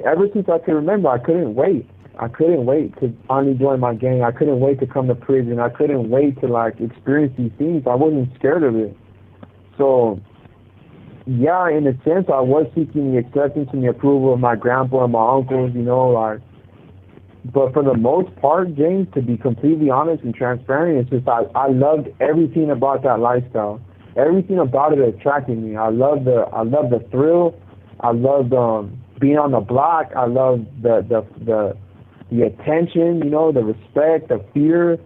S3: ever since I can remember, I couldn't wait. I couldn't wait to finally join my gang. I couldn't wait to come to prison. I couldn't wait to, like, experience these things. I wasn't scared of it. So, yeah, in a sense, I was seeking the acceptance and the approval of my grandpa and my uncles, you know, like. But for the most part, James, to be completely honest and transparent, it's just I loved everything about that lifestyle. Everything about it attracted me. I loved the thrill. I loved being on the block. I loved the attention, you know, the respect, the fear,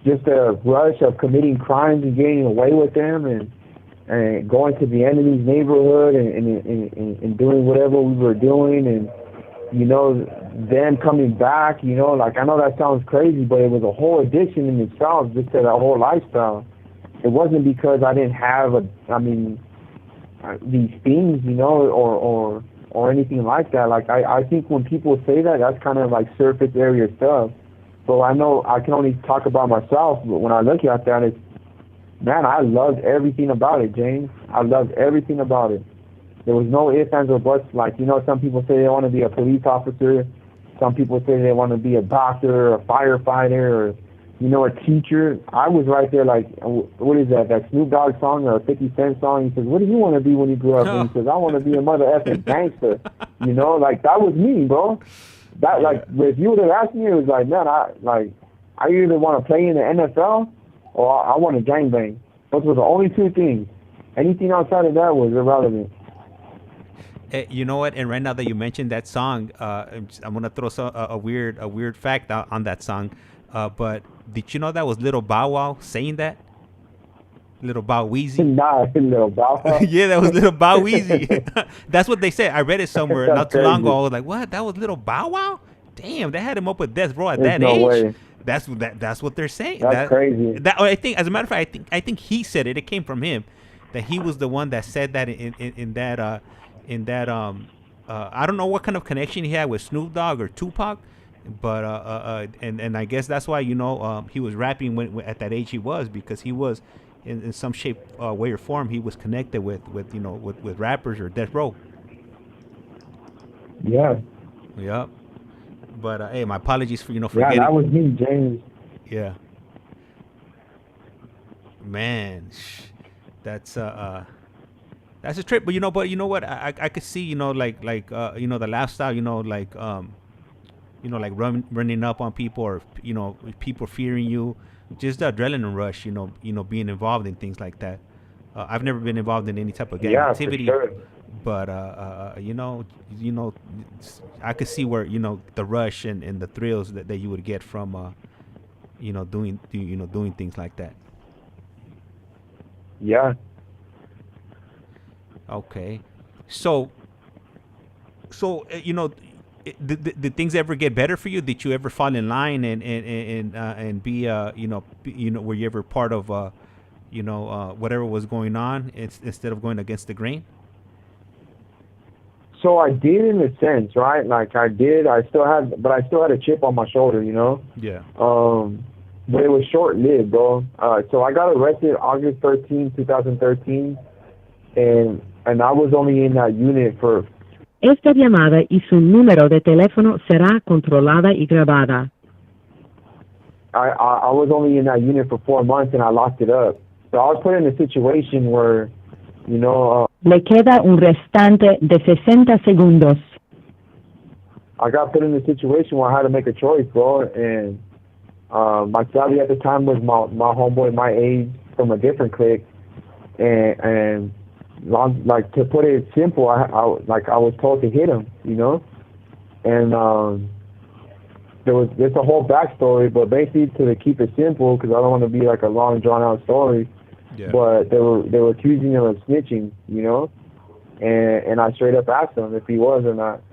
S3: just the rush of committing crimes and getting away with them, and going to the enemy's neighborhood and doing whatever we were doing, and, you know, then coming back, you know, like, I know that sounds crazy, but it was a whole addiction in itself, just to that whole lifestyle. It wasn't because I didn't have these things, you know, or anything like that. Like, I think when people say that, that's kind of like surface area stuff. So I know I can only talk about myself, but when I look at that, it's, man, I loved everything about it, James. I loved everything about it. There was no ifs, ands, or buts. Like, you know, some people say they want to be a police officer. Some people say they want to be a doctor, a firefighter, or, you know, a teacher. I was right there like, what is that Snoop Dogg song or a 50 Cent song? He says, what do you want to be when you grow up? And he says, I want to be a mother effing gangster. You know, like, that was me, bro. That, like, if you would have asked me, it was like, man, I either want to play in the NFL or I want to gangbang. Those were the only two things. Anything outside of that was irrelevant.
S4: You know what? And right now that you mentioned that song, I'm gonna throw a weird fact out on that song. But did you know that was Little Bow Wow saying that? Little Bow Weezy.
S3: Nah, Little Bow Wow.
S4: Yeah, that was Little Bow Weezy. That's what they said. I read it somewhere not too long ago. I was like, what? That was Little Bow Wow? Damn, they had him up with death row at that age.
S3: Way.
S4: That's what they're saying.
S3: That's crazy.
S4: I think, as a matter of fact, I think he said it. It came from him. That he was the one that said that in that I don't know what kind of connection he had with Snoop Dogg or Tupac, but and I guess that's why, you know, he was rapping when at that age he was, because he was in some shape, way or form, he was connected with you know with rappers or death row.
S3: Yeah.
S4: Yep. But hey, my apologies for forgetting.
S3: Yeah, that was me, James.
S4: Yeah. Man. That's a trip, but you know what? I could see, like the lifestyle, like running up on people, or people fearing you, just the adrenaline rush, being involved in things like that. I've never been involved in any type of gang activity,
S3: for sure.
S4: But I could see where the rush and the thrills that you would get from doing things like that.
S3: Yeah.
S4: Okay. So did things ever get better for you? Did you ever fall in line and be were you ever part of whatever was going on instead of going against the grain?
S3: So I did, in a sense, right? Like I did. I still had a chip on my shoulder,
S4: Yeah.
S3: But it was short-lived, bro. So I got arrested August 13, 2013, and I was only in that unit for...
S2: Esta llamada y su número de teléfono será controlada y grabada.
S3: I was only in that unit for 4 months, and I locked it up. So I was put in a situation where,
S2: Le queda un restante de 60 segundos.
S3: I got put in a situation where I had to make a choice, bro, and... my salary at the time was my homeboy my age from a different clique, and like, to put it simple, I was told to hit him, and there's a whole backstory, but basically to keep it simple, because I don't want to be like a long drawn out story, but they were accusing him of snitching, and I straight up asked him if he was or not,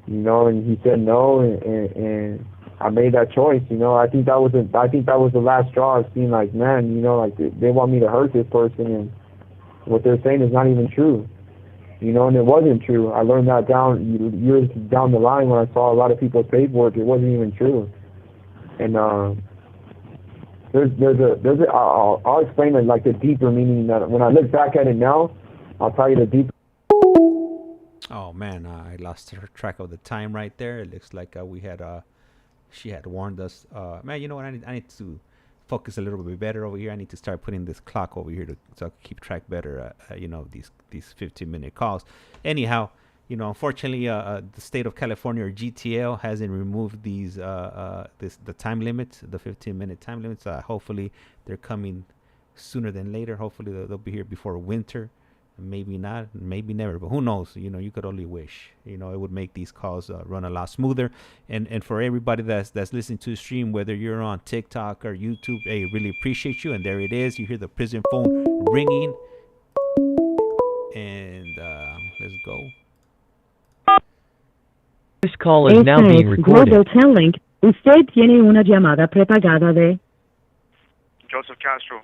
S3: and he said no, and I made that choice, I think that was the last straw. I've seen, like, man, like they want me to hurt this person, and what they're saying is not even true, and it wasn't true. I learned that years down the line when I saw a lot of people's paperwork. It wasn't even true, and I'll explain it, like, the deeper meaning that when I look back at it now, I'll tell you the deeper.
S4: Oh man, I lost track of the time right there. It looks like we had she had warned us. Man, you know what? I need to focus a little bit better over here. I need to start putting this clock over here so I can keep track better. These 15-minute calls. Anyhow, unfortunately, the state of California, or GTL, hasn't removed these the time limits, the 15-minute time limits. Hopefully, they're coming sooner than later. Hopefully, they'll be here before winter. Maybe not, maybe never, but who knows? You could only wish. It would make these calls run a lot smoother. And for everybody that's listening to the stream, whether you're on TikTok or YouTube, hey, really appreciate you. And there it is. You hear the prison phone ringing. And let's go.
S1: This call is now being recorded.
S2: Global Telling. Usted tiene una llamada prepagada de
S5: Joseph Castro.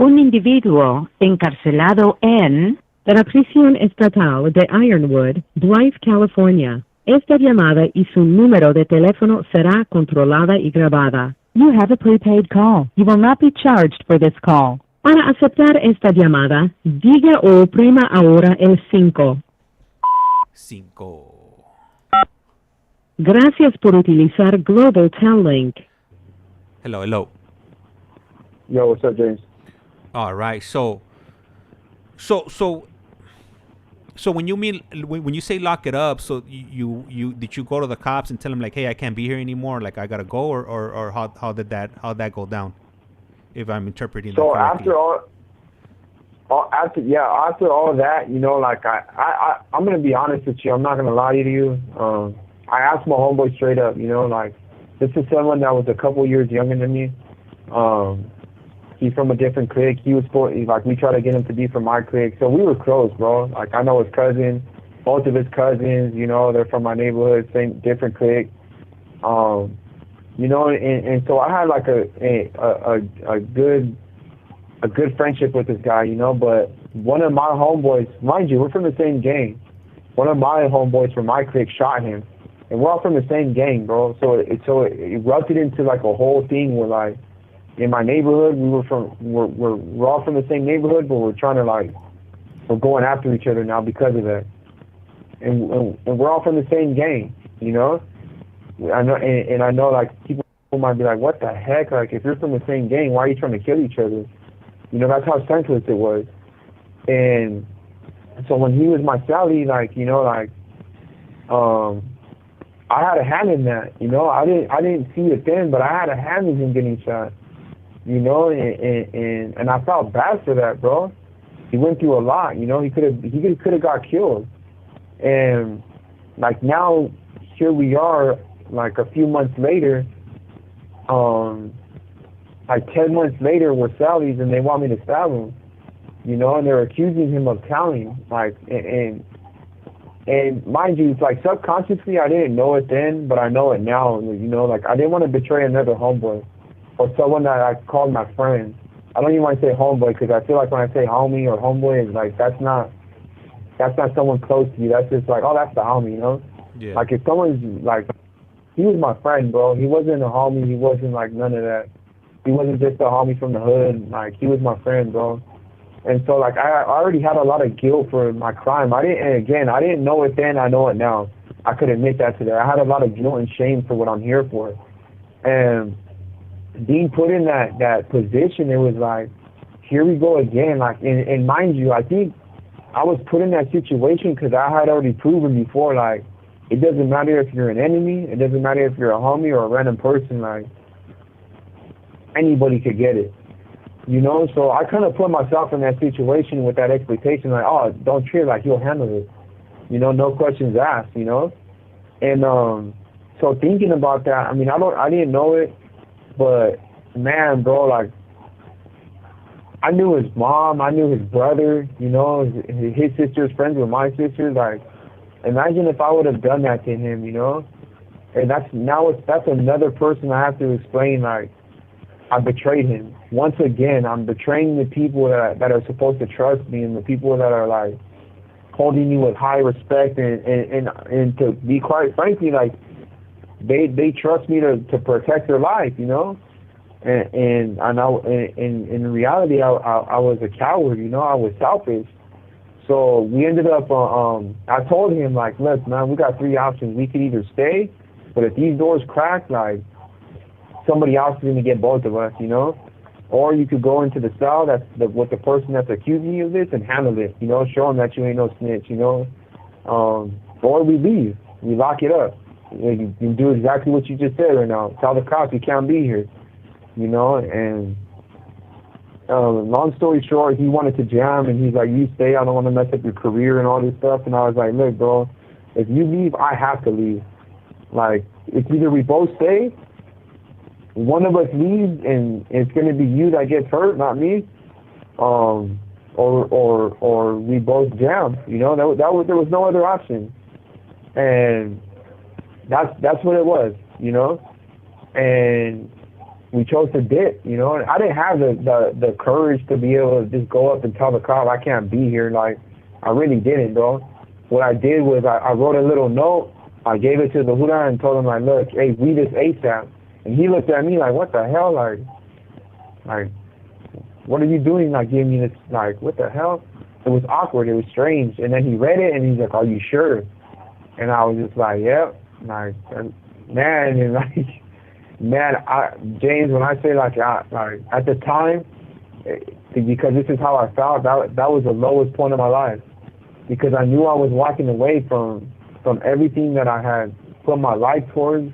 S2: un individuo encarcelado en la prisión estatal de Ironwood, Drive, California. Esta llamada y su número de teléfono será controlada y grabada. You have a prepaid call. You will not be charged for this call. Para aceptar esta llamada, diga o oprima ahora el 5.
S4: 5.
S2: Gracias por utilizar Global Tel Link.
S4: Hello, hello.
S3: Yo, what's up, James?
S4: All right. So when you say lock it up, so you did you go to the cops and tell them like, hey, I can't be here anymore, like I gotta go, or how'd that go down? If I'm interpreting that correctly.
S3: After all that, you know, like I'm gonna be honest with you. I'm not gonna lie to you. I asked my homeboy straight up, you know, like this is someone that was a couple years younger than me. He's from a different clique. He was like we tried to get him to be from my clique, so we were close, bro. Like I know his cousin, both of his cousins. You know, they're from my neighborhood, same different clique. You know, and so I had like a good friendship with this guy, you know. But one of my homeboys, mind you, we're from the same gang. One of my homeboys from my clique shot him, and we're all from the same gang, bro. So it erupted into like a whole thing where like in my neighborhood we're all from the same neighborhood, but we're trying to like we're going after each other now because of that, and we're all from the same gang, you know. I know, and I know, like, people might be like, what the heck? Like, if you're from the same gang, why are you trying to kill each other? You know, that's how senseless it was. And so when he was my Sally, like, you know, like, I had a hand in that, you know. I didn't see it then, but I had a hand in him getting shot, you know, and I felt bad for that, bro. He went through a lot, you know. He could have got killed. And, like, now, here we are, like a few months later, like 10 months later, we're Sally's and they want me to stab him, you know, and they're accusing him of telling, like, and mind you, it's like subconsciously I didn't know it then, but I know it now, you know, like I didn't want to betray another homeboy or someone that I called my friend. I don't even want to say homeboy because I feel like when I say homie or homeboy, it's like that's not someone close to you. That's just like, oh, that's the homie, you know? Yeah. Like if someone's like, he was my friend, bro. He wasn't a homie. He wasn't like none of that. He wasn't just a homie from the hood. Like he was my friend, bro. And so like I already had a lot of guilt for my crime. I didn't know it then. I know it now. I could admit that today. I had a lot of guilt and shame for what I'm here for. And being put in that position, it was like, here we go again. Like, and mind you, I think I was put in that situation because I had already proven before, like, it doesn't matter if you're an enemy. It doesn't matter if you're a homie or a random person. Like, anybody could get it, you know? So I kind of put myself in that situation with that expectation, like, oh, don't trip, like, you'll handle it. You know, no questions asked, you know? And so thinking about that, I mean, I didn't know it, but, man, bro, like, I knew his mom. I knew his brother, you know? His sister's friends with my sisters, like, imagine if I would have done that to him, you know? And that's another person I have to explain, like, I betrayed him. Once again, I'm betraying the people that are supposed to trust me and the people that are, like, holding me with high respect and to be quite frankly, like, they trust me to protect their life, you know? And in reality, I was a coward, you know? I was selfish. So we ended up, I told him, like, look, man, we got 3 options. We could either stay, but if these doors crack, like, somebody else is going to get both of us, you know? Or you could go into the cell with the person that's accusing you of this and handle it, you know? Show them that you ain't no snitch, you know? Or we leave. We lock it up. You do exactly what you just said right now. Tell the cops you can't be here, you know? And long story short, he wanted to jam, and he's like, you stay, I don't want to mess up your career and all this stuff. And I was like, look, bro, if you leave, I have to leave. Like, it's either we both stay, one of us leaves, and it's going to be you that gets hurt, not me, or we both jam, you know? There was no other option. And that's what it was, you know? And we chose to dip, you know, and I didn't have the courage to be able to just go up and tell the cop I can't be here. Like, I really didn't, bro. What I did was I wrote a little note, I gave it to the Huda and told him, like, look, hey, read this ASAP. And he looked at me like, what the hell? Like, what are you doing? Like, giving me this, like, what the hell? It was awkward. It was strange. And then he read it, and he's like, are you sure? And I was just like, yep. Like, man, and like, man, James, when I say like at the time, because this is how I felt, that was the lowest point of my life, because I knew I was walking away from everything that I had put my life towards,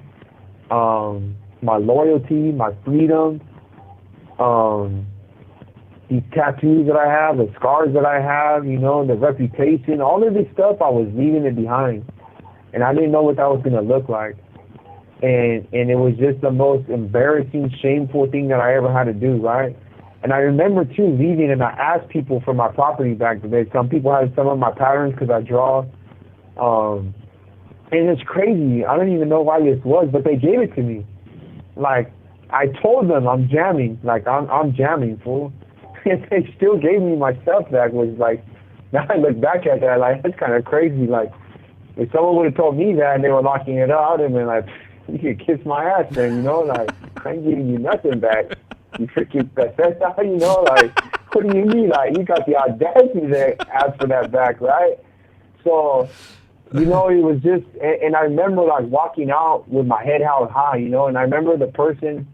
S3: my loyalty, my freedom, these tattoos that I have, the scars that I have, you know, the reputation, all of this stuff, I was leaving it behind. And I didn't know what that was going to look like. And it was just the most embarrassing, shameful thing that I ever had to do, right? And I remember, too, leaving, and I asked people for my property back then. Some people had some of my patterns because I draw. And it's crazy. I don't even know why this was, but they gave it to me. Like, I told them I'm jamming. Like, I'm jamming, fool. And they still gave me my stuff back. Was like, now I look back at that, like, that's kind of crazy. Like, if someone would have told me that and they were locking it up, I would have been like, you could kiss my ass then, you know? Like, I ain't giving you nothing back. You freaking peseta, you know? Like, what do you mean? Like, you got the audacity to ask for that back, right? So, you know, it was just, and I remember, like, walking out with my head held high, you know? And I remember the person,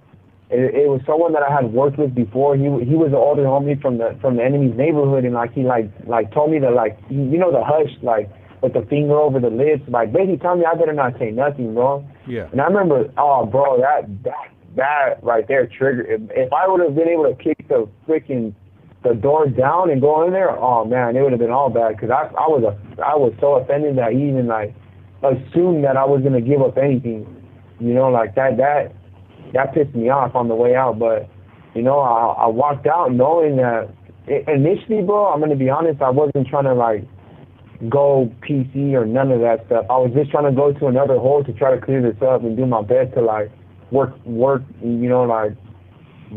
S3: it was someone that I had worked with before. He was an older homie from the enemy's neighborhood, and, like, he, like told me to, like, you know, the hush, like, with the finger over the lips, like, basically tell me I better not say nothing, bro.
S4: Yeah.
S3: And I remember, oh, bro, that right there triggered. If I would have been able to kick the door down and go in there, oh man, it would have been all bad. Because I was so offended that he even like assumed that I was gonna give up anything. You know, like that pissed me off on the way out. But you know, I walked out knowing that initially, bro, I'm gonna be honest, I wasn't trying to like go PC or none of that stuff. I was just trying to go to another hole to try to clear this up and do my best to like work, you know, like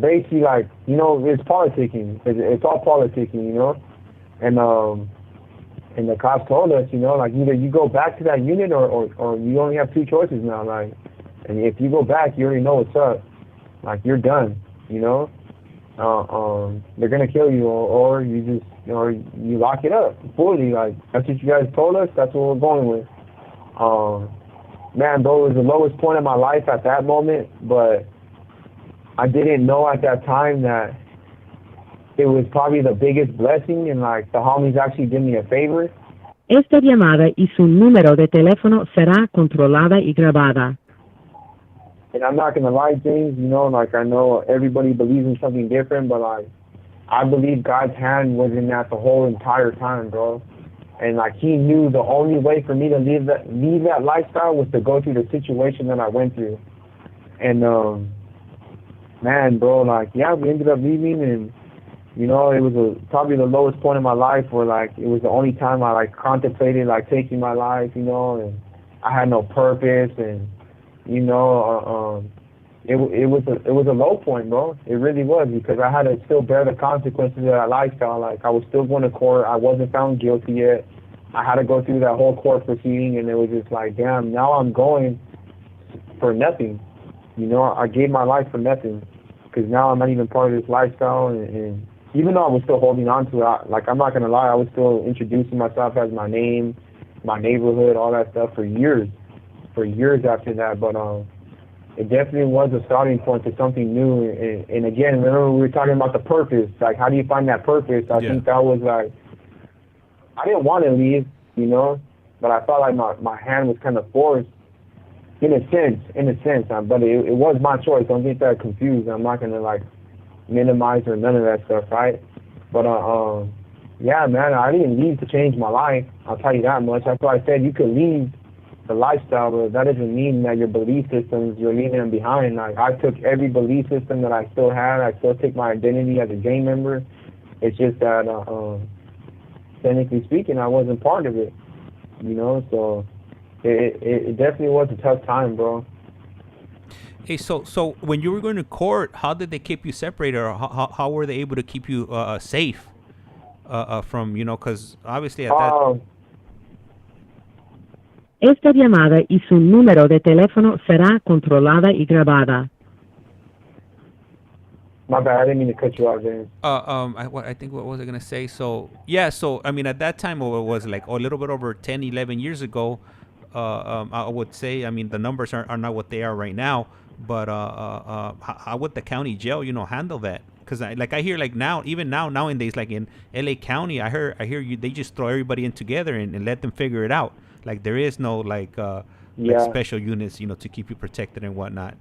S3: basically like, you know, it's politicking. It's all politicking, you know. And the cops told us, you know, like either you go back to that unit or you only have two choices now, like, and if you go back, you already know what's up. Like, you're done, you know. They're gonna kill you, or you just, or you lock it up fully. Like, that's what you guys told us. That's what we're going with. Man, bro, it was the lowest point of my life at that moment, but I didn't know at that time that it was probably the biggest blessing, and like the homies actually did me a favor.
S2: Esta llamada y su número de teléfono será controlada y grabada.
S3: And I'm not gonna lie, James, you know, like I know everybody believes in something different, but like I believe God's hand was in that the whole entire time, bro. And like he knew the only way for me to leave that lifestyle was to go through the situation that I went through. And man, bro, like yeah, we ended up leaving, and you know, it was probably the lowest point in my life where like it was the only time I like contemplated like taking my life, you know, and I had no purpose, and you know, it was a low point, bro. It really was, because I had to still bear the consequences of that lifestyle. Like I was still going to court. I wasn't found guilty yet. I had to go through that whole court proceeding, and it was just like, damn, now I'm going for nothing. You know, I gave my life for nothing, because now I'm not even part of this lifestyle. And even though I was still holding on to it, like I'm not gonna lie, I was still introducing myself as my name, my neighborhood, all that stuff for years after that. But it definitely was a starting point to something new. And again, remember we were talking about the purpose, like how do you find that purpose? I think that was like, I didn't want to leave, you know, but I felt like my hand was kind of forced in a sense, but it was my choice. Don't get that confused. I'm not gonna like minimize or none of that stuff, right? But yeah, man, I didn't leave to change my life, I'll tell you that much. That's why I said you could leave the lifestyle, but that doesn't mean that your belief systems, you're leaving them behind. Like I took every belief system that I still had. I still take my identity as a gang member. It's just that technically speaking, I wasn't part of it, you know. So it definitely was a tough time, bro.
S4: Hey, so when you were going to court, how did they keep you separated, or how were they able to keep you safe from, you know, because obviously at that.
S2: Esta llamada y su número de teléfono será controlada y grabada.
S3: My bad, I didn't mean to cut you off, James.
S4: I think what was I gonna say? So yeah, so I mean at that time it was like a little bit over 10, 11 years ago. I would say, I mean the numbers are not what they are right now, but how would the county jail, handle that? Because I hear like now, even nowadays, like in LA County, I hear you they just throw everybody in together and let them figure it out. Like there is no like special units, to keep you protected and whatnot.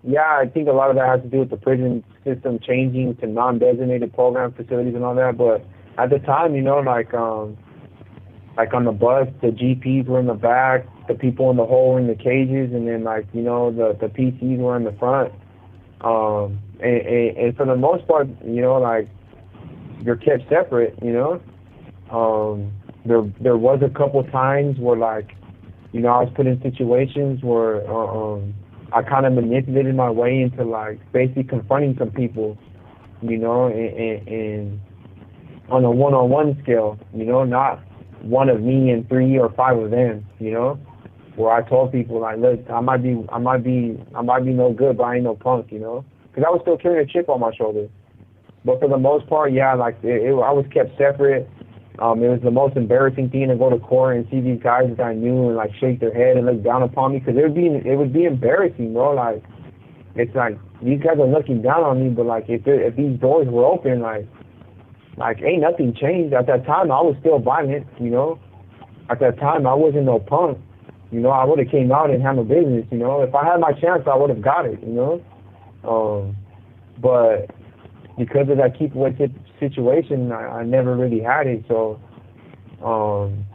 S3: Yeah, I think a lot of that has to do with the prison system changing to non-designated program facilities and all that. But at the time, like on the bus, the GPs were in the back, the people in the hole were in the cages, and then the PCs were in the front. And for the most part, like you're kept separate. There was a couple times where I was put in situations where I kind of manipulated my way into basically confronting some people, and on a one-on-one scale, not one of me and 3 or 5 of them, where I told people look, I might be no good, but I ain't no punk, because I was still carrying a chip on my shoulder. But for the most part, yeah, I was kept separate. It was the most embarrassing thing to go to court and see these guys that I knew and shake their head and look down upon me, because it would be embarrassing, bro. It's like these guys are looking down on me, but if these doors were open, ain't nothing changed. At that time, I was still violent, At that time, I wasn't no punk, I would have came out and handled business, If I had my chance, I would have got it, But because of that keep away situation, I never really had it. So, and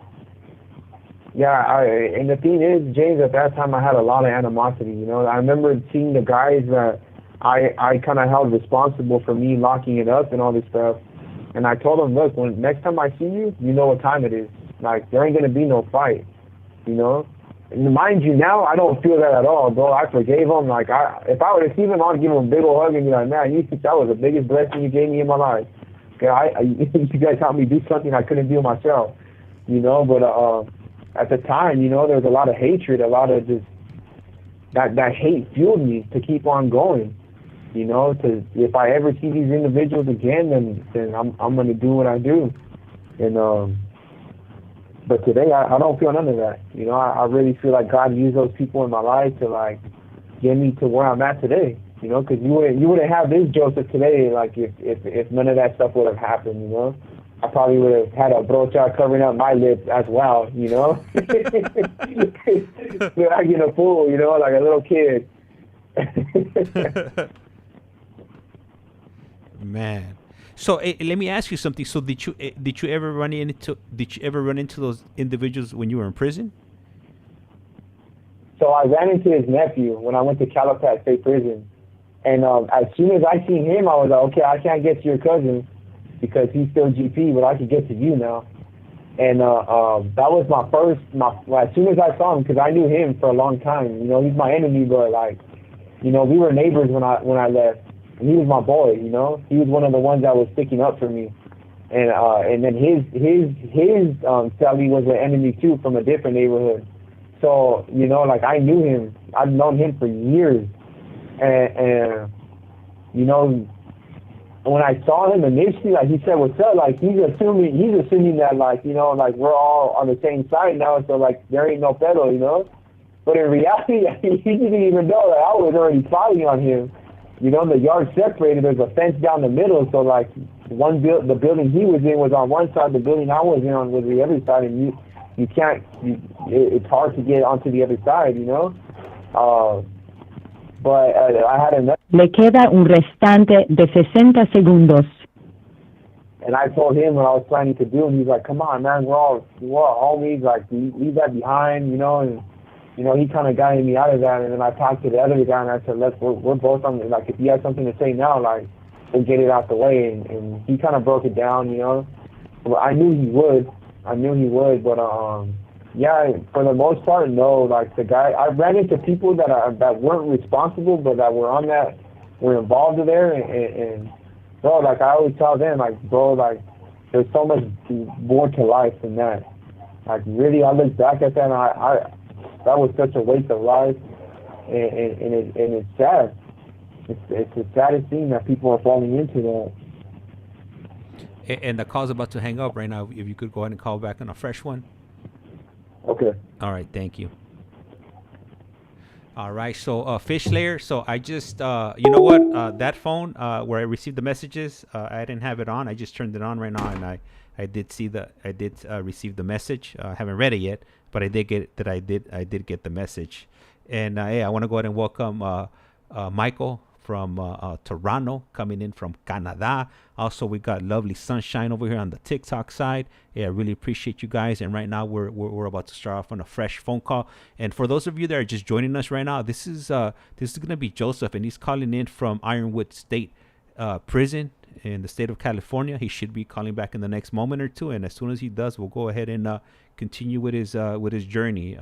S3: the thing is, James, at that time I had a lot of animosity. I remember seeing the guys that I kind of held responsible for me locking it up and all this stuff. And I told them, look, when next time I see you, you know what time it is. There ain't gonna be no fight, And mind you, now I don't feel that at all, bro. I forgave him. If I were to see him, I'd give him a big old hug and be like, man, that was the biggest blessing you gave me in my life. Okay, you guys helped me do something I couldn't do myself, But at the time, there was a lot of hatred, a lot of just that hate fueled me to keep on going. If I ever see these individuals again, then I'm gonna do what I do. And but today I don't feel none of that. I really feel like God used those people in my life to get me to where I'm at today. Because you wouldn't have this Joseph today, if none of that stuff would have happened. I probably would have had a brocha covering up my lips as well. Acting a fool, like a little kid.
S4: Man. So let me ask you something. So did you ever run into those individuals when you were in prison?
S3: So I ran into his nephew when I went to Calipat State Prison, and as soon as I seen him, I was like, okay, I can't get to your cousin because he's still GP, but I can get to you now. And that was my as soon as I saw him, because I knew him for a long time. He's my enemy, but we were neighbors when I left. And he was my boy, He was one of the ones that was sticking up for me. And then his cellie was an enemy too from a different neighborhood. So, I knew him. I've known him for years. And when I saw him initially, he said, what's up? He's assuming that, we're all on the same side now, so, there ain't no pedo, But in reality, he didn't even know that I was already plotting on him. The yard separated. There's a fence down the middle, so the building he was in was on one side, the building I was in was the other side, and you can't. It's hard to get onto the other side, But I had another.
S2: Le queda un restante de 60 segundos.
S3: And I told him what I was planning to do, and he's like, "Come on, man, we're all homies. Leave that behind, And he kind of guided me out of that. And then I talked to the other guy, and I said, we're both on, if you have something to say now, we'll get it out the way. And he kind of broke it down, Well, I knew he would, but, for the most part, no. The guy, I ran into people that weren't responsible, but that were involved there. And bro, I always tell them, there's so much more to life than that. Really, I look back at that, and that was such a waste of life, and it's sad, it's the saddest thing that people are falling into that.
S4: And the call's about to hang up right now. If you could go ahead and call back on a fresh one.
S3: Okay.
S4: All right, thank you. All right, so Fish Layer. So I just, you know what? That phone where I received the messages, I didn't have it on. I just turned it on right now, and I did see receive the message. I haven't read it yet, but I did get the message. And hey, I want to go ahead and welcome Michael from Toronto, coming in from Canada. Also, we got lovely Sunshine over here on the TikTok side. Yeah, I really appreciate you guys. And right now, we're about to start off on a fresh phone call. And for those of you that are just joining us right now, this is gonna be Joseph, and he's calling in from Ironwood State Prison in the state of California. He should be calling back in the next moment or two, and as soon as he does, we'll go ahead and continue with his journey.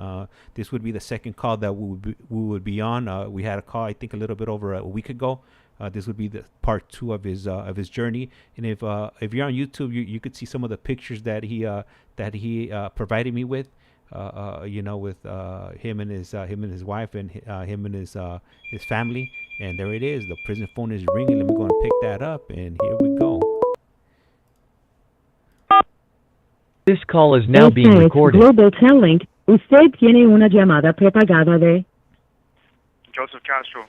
S4: This would be the second call that we would be on. We had a call, I think, a little bit over a week ago. This would be the part 2 of his journey. And if you're on YouTube, you could see some of the pictures that he provided me with. With him and his wife and him and his family. And there it is. The prison phone is ringing. Let me go and pick that up. And here we go.
S1: This call is now being recorded.
S2: Global Telling. Usted tiene una llamada prepagada de
S5: Joseph Castro.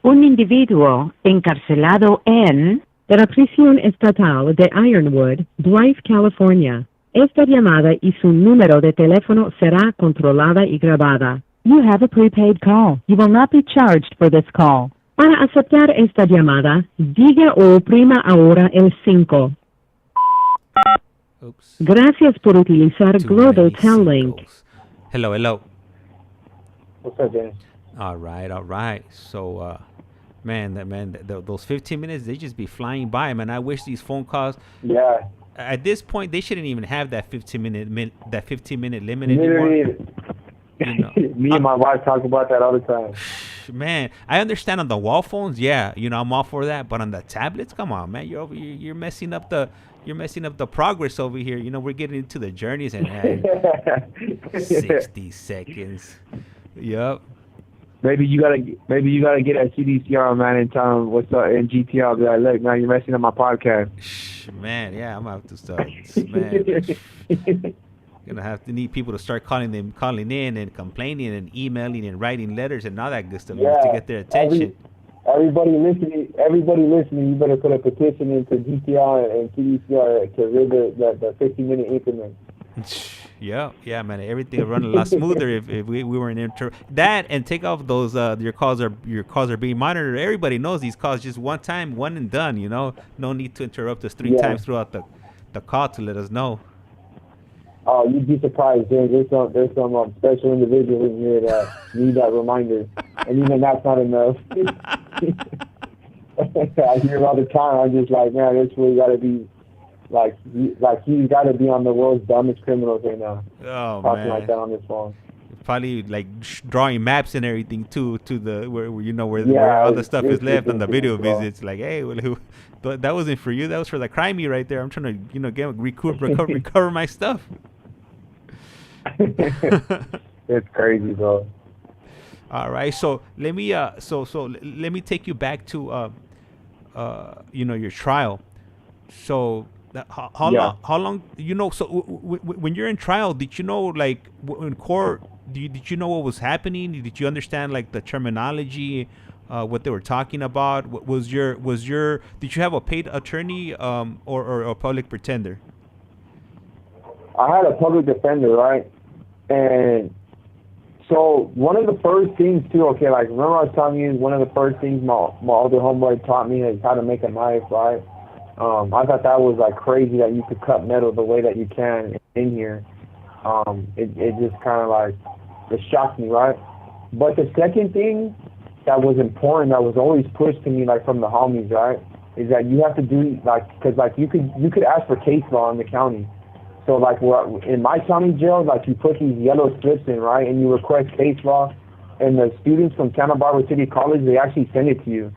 S2: un individuo encarcelado en la prisión estatal de Ironwood, Drive, California. Esta llamada y su número de teléfono será controlada y grabada. You have a prepaid call. You will not be charged for this call. Para aceptar esta llamada, diga o oprima ahora el 5.
S4: Oops.
S2: Gracias por utilizar Global Telling.
S4: Hello.
S3: What's up, James?
S4: All right. So, those 15 minutes, they just be flying by, man. I wish these phone calls.
S3: Yeah.
S4: At this point, they shouldn't even have that 15-minute limit anymore. You know,
S3: Me and my wife talk about that all the time.
S4: Man, I understand on the wall phones, yeah, I'm all for that. But on the tablets, come on, man, you're messing up the progress over here. We're getting into the journeys and 60 seconds. Yep.
S3: Maybe you gotta get at CDCR, man, and tell them what's up in GTL. I'll be like, look, man, you're messing up my podcast.
S4: Man, yeah, I'm gonna have to start. Man, gonna have to need people to start calling in and complaining and emailing and writing letters and all that good stuff to get their attention.
S3: Everybody listening, you better put a petition into GTR and CDCR to rid the 15-minute increment.
S4: Yeah, man. Everything would run a lot smoother if we were in that, and take off those your calls are being monitored. Everybody knows these calls just one time, one and done. No need to interrupt us 3 times throughout the call to let us know.
S3: Oh, you'd be surprised, James. There's some special individuals in here that need that reminder, and even that's not enough. I hear it all the time. I'm just like, man, this really got to be. Like he's got to be on the world's dumbest criminals right now.
S4: Oh,
S3: talking
S4: man.
S3: like that on this phone.
S4: Probably like drawing maps and everything too to the where all the stuff is left on the video visits. Like, hey, that wasn't for you. That was for the crimey right there. I'm trying to recover my stuff.
S3: It's crazy, bro.
S4: All right, so let me let me take you back to your trial. So how long so when you're in trial, did you know, like, in court, did you know what was happening? Did you understand, like, the terminology, what they were talking about? Did you have a paid attorney or a public pretender?
S3: I had a public defender, right? And so one of the first things too, okay, like, remember I was telling you, one of the first things my older homeboy taught me is how to make a knife, right? I thought that was, like, crazy that you could cut metal the way that you can in here. It just kind of, like, it shocked me, right? But the second thing that was important, that was always pushed to me, like, from the homies, right, is that you have to do, like, because, like, you could ask for case law in the county. So, like, in my county jail, like, you put these yellow slips in, right, and you request case law, and the students from Santa Barbara City College, they actually send it to you.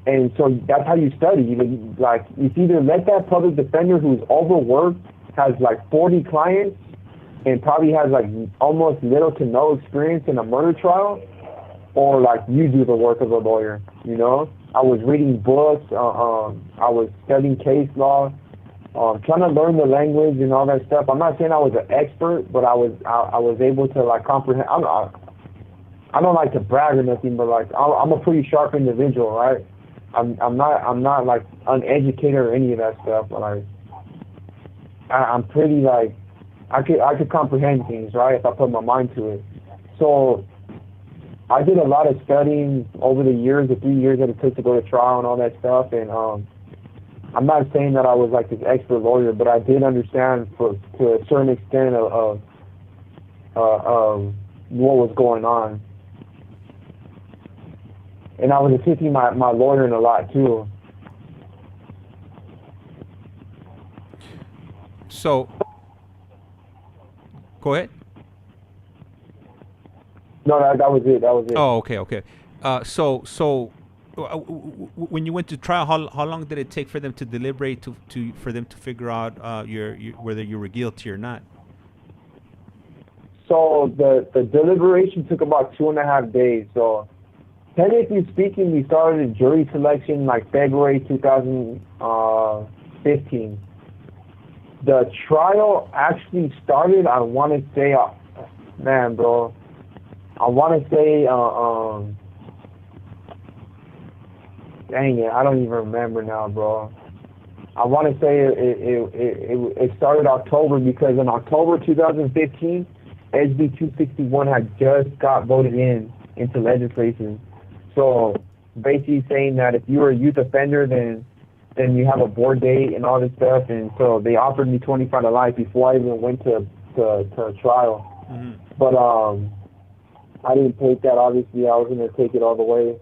S3: And so that's how you study. Like, it's either let that public defender who's overworked, has like 40 clients, and probably has like almost little to no experience in a murder trial, or like you do the work of a lawyer. You know, I was reading books. I was studying case law, trying to learn the language and all that stuff. I'm not saying I was an expert, but I was able to like comprehend. I don't like to brag or nothing, but like I'm a pretty sharp individual, right? I'm not like uneducated or any of that stuff, but like I'm pretty like I could comprehend things, right, if I put my mind to it. So I did a lot of studying over the years, the 3 years that it took to go to trial and all that stuff, and I'm not saying that I was like this expert lawyer, but I did understand to a certain extent of what was going on. And I was assisting my lawyer in a lot too.
S4: So, go ahead.
S3: No, that was it. That was it.
S4: Oh, okay. When you went to trial, how long did it take for them to deliberate for them to figure out whether you were guilty or not?
S3: So the deliberation took about 2.5 days. So technically speaking, we started jury selection like February 2015. The trial actually started, I want to say, man, bro, I want to say, dang it, I don't even remember now, bro. I want to say it started October, because in October 2015, SB 261 had just got voted into legislation. So basically saying that if you were a youth offender, then you have a board date and all this stuff. And so they offered me 25 to life before I even went to trial. Mm-hmm. But I didn't take that. Obviously, I was going to take it all the way.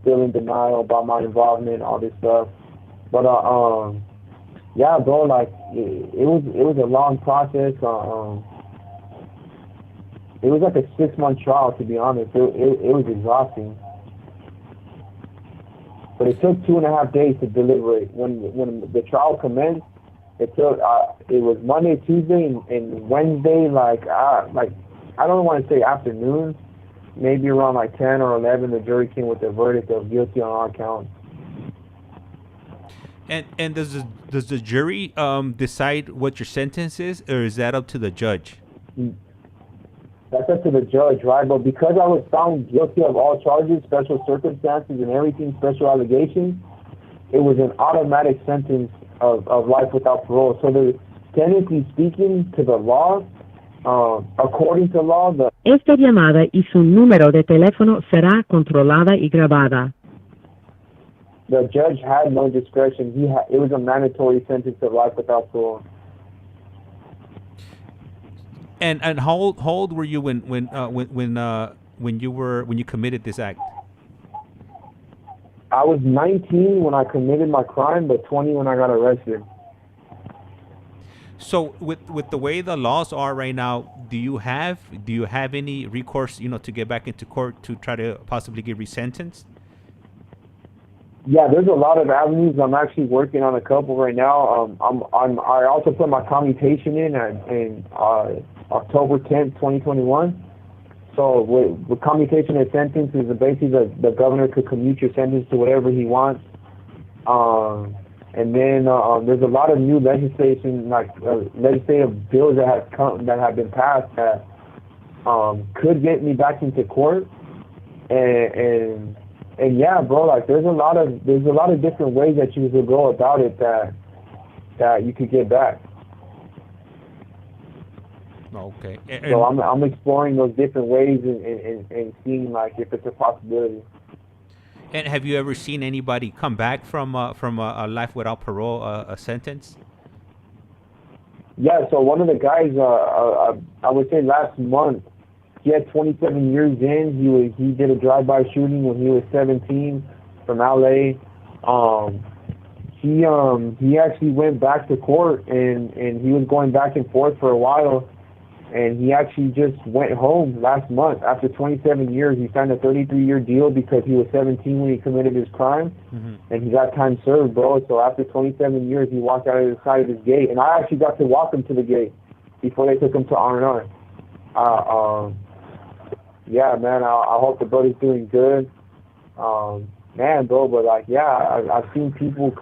S3: Still in denial about my involvement, all this stuff. But yeah, bro, like it was a long process. It was like a 6-month trial, to be honest. It was exhausting. But it took 2.5 days to deliberate. When the trial commenced, it was Monday, Tuesday, and Wednesday, like I don't want to say afternoon, maybe around like 10 or 11, the jury came with the verdict of guilty on all counts.
S4: And does the jury decide what your sentence is, or is that up to the judge?
S3: That's up to the judge, right? But because I was found guilty of all charges, special circumstances and everything, special allegations, it was an automatic sentence of life without parole. So technically speaking, to the law, according to law,
S2: Esta llamada y su número de teléfono será controlada y grabada.
S3: The judge had no discretion. It was a mandatory sentence of life without parole.
S4: And how old were you when you committed this act?
S3: I was 19 when I committed my crime, but 20 when I got arrested.
S4: So with the way the laws are right now, do you have any recourse, to get back into court to try to possibly get resentenced?
S3: Yeah, there's a lot of avenues. I'm actually working on a couple right now. I also put my commutation in October 10th, 2021. So with commutation of sentence is basically the governor could commute your sentence to whatever he wants. And then there's a lot of new legislation, like legislative bills that have been passed that could get me back into court. And yeah, bro, like there's a lot of different ways that you could go about it that you could get back.
S4: Okay.
S3: So I'm exploring those different ways and seeing like if it's a possibility.
S4: And have you ever seen anybody come back from a life without parole a sentence?
S3: Yeah. So one of the guys, I would say last month, he had 27 years in. He did a drive-by shooting when he was 17 from LA. He actually went back to court and he was going back and forth for a while. And he actually just went home last month. After 27 years, he signed a 33-year deal because he was 17 when he committed his crime. Mm-hmm. And he got time served, bro. So after 27 years, he walked out of the side of his gate. And I actually got to walk him to the gate before they took him to R&R. yeah, man, I hope the buddy's doing good. Man, bro, but like, yeah, I've seen people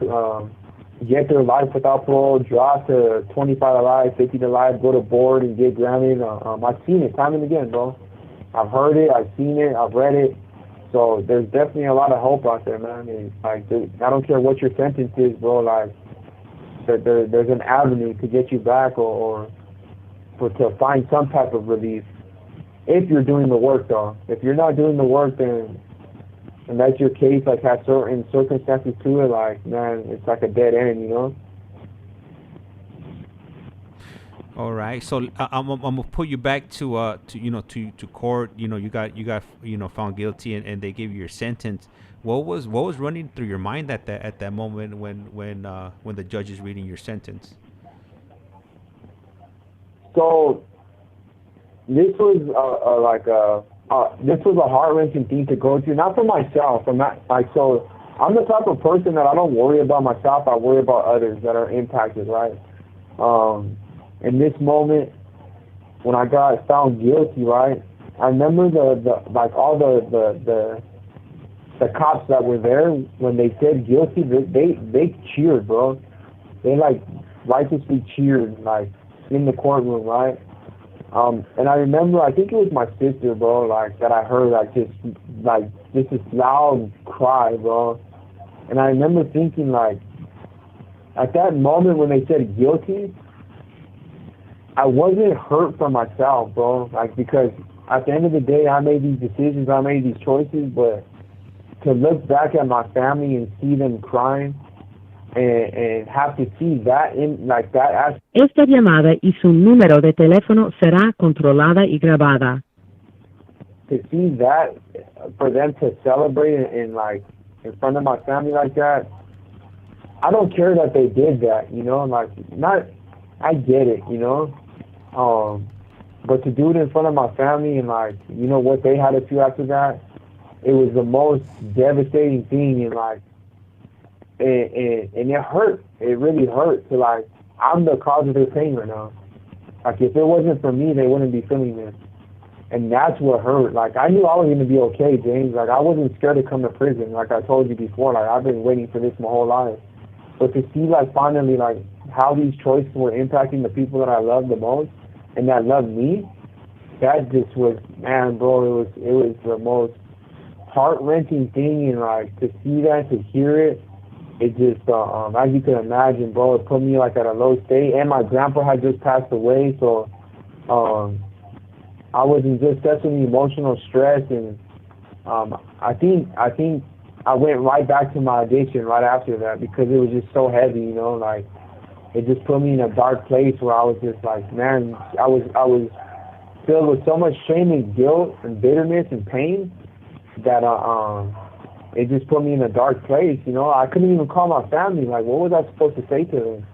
S3: get their life without parole, drop to 25 to life, 50 to life, go to board and get grounded. I've seen it time and again, bro. I've heard it, I've seen it, I've read it. So there's definitely a lot of hope out there, man. And like, I don't care what your sentence is, bro. Like, there's an avenue to get you back or to find some type of relief. If you're doing the work, though. If you're not doing the work, then and that's your case, like, has certain circumstances to it, like, man, it's like a dead end, you know?
S4: All right, so I'm gonna put you back to court. You got found guilty, and they gave you your sentence. What was running through your mind at that moment when the judge is reading your sentence?
S3: So this was this was a heart-wrenching thing to go through, not for myself. So I'm the type of person that I don't worry about myself. I worry about others that are impacted, right? In this moment, when I got found guilty, right, I remember all the cops that were there when they said guilty. They cheered, bro. They like righteously cheered, like in the courtroom, right? And I remember, I think it was my sister, bro, like that I heard just this loud cry, bro. And I remember thinking, like, at that moment when they said guilty, I wasn't hurt for myself, bro. Like, because at the end of the day, I made these decisions, I made these choices, but to look back at my family and see them crying and have to see that in like that aspect.
S2: Esta llamada y su número de teléfono será controlada y grabada.
S3: To see that, for them to celebrate in front of my family like that, I don't care that they did that, you know, like, not, I get it, you know, but to do it in front of my family and, like, you know, what they had to do after that, it was the most devastating thing, and, like, and it hurt. It really hurt to, like, I'm the cause of their pain right now. Like, if it wasn't for me, they wouldn't be feeling this. And that's what hurt. Like, I knew I was going to be okay, James. Like, I wasn't scared to come to prison. Like I told you before, like, I've been waiting for this my whole life. But to see, like, finally, like, how these choices were impacting the people that I love the most and that love me, that just was, man, bro, it was the most heart-wrenching thing. And, like, to see that, to hear it, it just, as you can imagine, bro, it put me, like, at a low state. And my grandpa had just passed away, so I was in just such an emotional stress. And I think I went right back to my addiction right after that, because it was just so heavy, you know, like, it just put me in a dark place where I was just like, man, I was filled with so much shame and guilt and bitterness and pain that it just put me in a dark place, you know. I couldn't even call my family. Like, what was I supposed to say to them?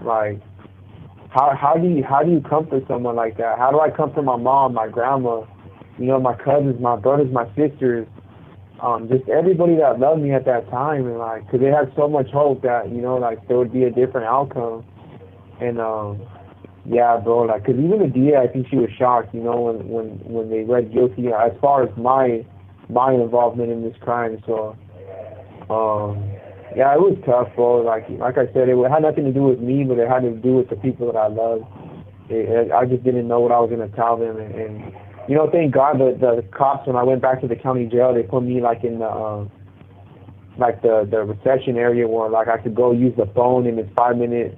S3: Like, how do you comfort someone like that? How do I comfort my mom, my grandma, you know, my cousins, my brothers, my sisters, just everybody that loved me at that time? And, like, because they had so much hope that, you know, like, there would be a different outcome. And yeah, bro, like, because even the DA, I think she was shocked, you know, when they read guilty as far as my involvement in this crime. So yeah, it was tough, bro. Like I said, it had nothing to do with me, but it had to do with the people that I love. I just didn't know what I was going to tell them. And you know, thank God the cops, when I went back to the county jail, they put me, like, in the the reception area where, like, I could go use the phone, and it's 5-minute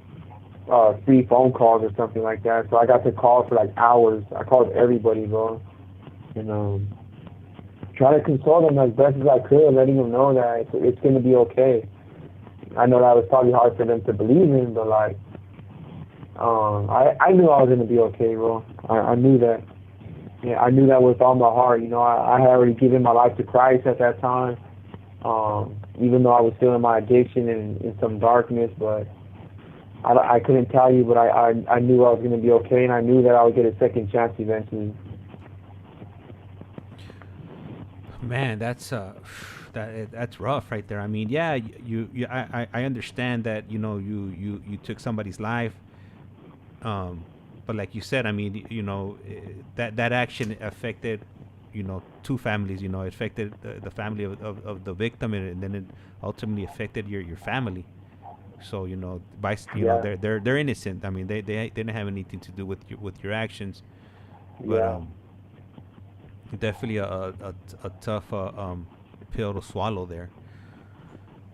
S3: free phone calls or something like that. So I got to call for, like, hours. I called everybody, bro. And try to console them as best as I could, letting them know that it's going to be okay. I know that was probably hard for them to believe in, but, like, I knew I was going to be okay, bro. I knew that. Yeah, I knew that with all my heart. You know, I had already given my life to Christ at that time, even though I was still in my addiction and in some darkness. But I couldn't tell you, but I knew I was going to be okay, and I knew that I would get a second chance eventually.
S4: Man, that's rough right there. I mean, yeah, I understand that, you know, you took somebody's life, but like you said, I mean, you know, that action affected two families. It affected the family of the victim, and then it ultimately affected your family. So they're innocent. I mean, they didn't have anything to do with your actions. But definitely a tough pill to swallow there.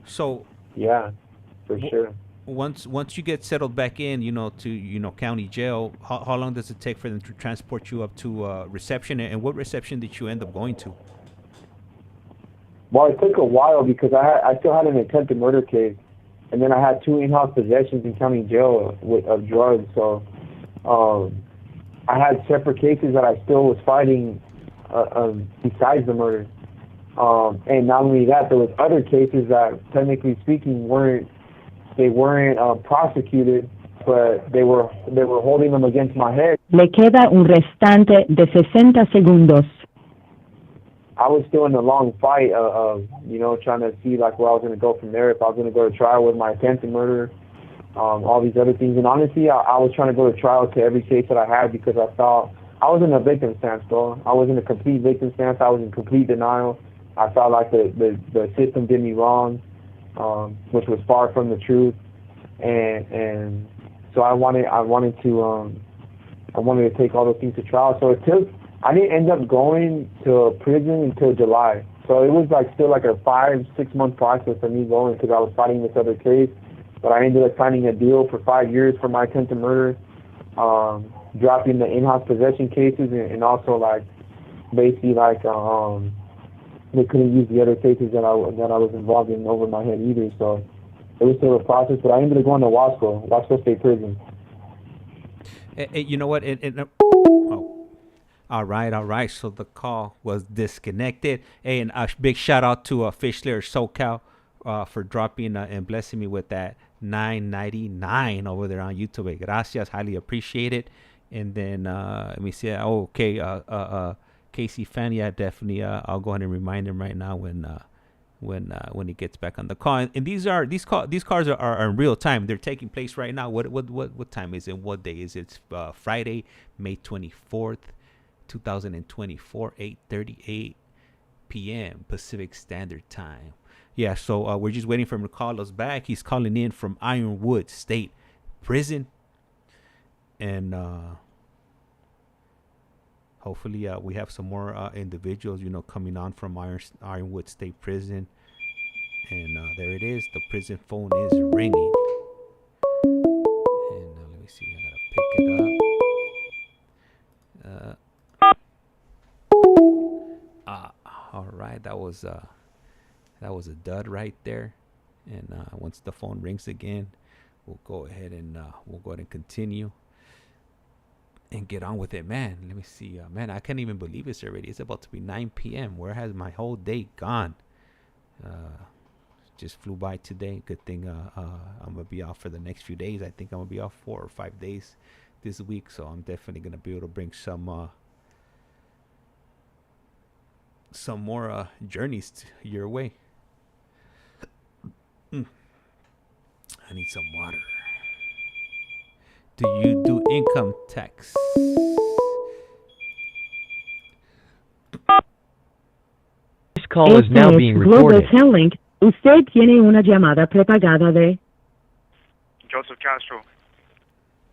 S4: So
S3: Yeah, for sure.
S4: once you get settled back in, to county jail, how long does it take for them to transport you up to reception? And what reception did you end up going to?
S3: Well, it took a while because I still had an attempted murder case, and then I had 2 in-house possessions in county jail of drugs. So I had separate cases that I still was fighting besides the murder. And not only that, there was other cases that, technically speaking, weren't prosecuted, but they were holding them against my head.
S2: Le queda un restante de 60 segundos.
S3: I was still in a long fight trying to see like where I was going to go from there, if I was going to go to trial with my attempted murder, all these other things. And honestly, I was trying to go to trial to every case that I had because I thought I was in a victim stance, bro. I was in a complete victim stance. I was in complete denial. I felt like the system did me wrong, which was far from the truth. And so I wanted to take all those things to trial. So I didn't end up going to prison until July. So it was like still like a 5-6 month process for me going because I was fighting this other case. But I ended up signing a deal for 5 years for my attempted murder, dropping the in-house possession cases, and also like basically like they couldn't use the other cases that I was involved in over my head either. So it was still a process. But I ended up going to Wasco State Prison.
S4: You know what? All right. So the call was disconnected. Hey, and a big shout out to Fish Slayer SoCal for dropping and blessing me with that $9.99 over there on YouTube. Gracias, highly appreciate it. And then let me see. Okay. Casey Fan, yeah, definitely. I'll go ahead and remind him right now when he gets back on the call. And these cars are in real time. They're taking place right now. What time is it? What day is it? It's Friday, May 24th. 2024, 8:38 p.m. Pacific Standard Time. Yeah, so we're just waiting for him to call us back. He's calling in from Ironwood State Prison, and hopefully we have some more individuals, coming on from Ironwood State Prison. And there it is. The prison phone is ringing. And let me see. I gotta pick it up. All right, that was a dud right there. And once the phone rings again, we'll go ahead and continue and get on with it, man. Let me see, man. I can't even believe it's already. It's about to be 9 p.m. Where has my whole day gone? Just flew by today. Good thing I'm gonna be off for the next few days. I think I'm gonna be off 4 or 5 days this week, so I'm definitely gonna be able to bring some more journeys your way. I need some water. Do you do income tax?
S1: This call is now being
S2: Global
S1: recorded.
S2: Telling. Usted tiene una llamada prepagada de
S5: Joseph Castro.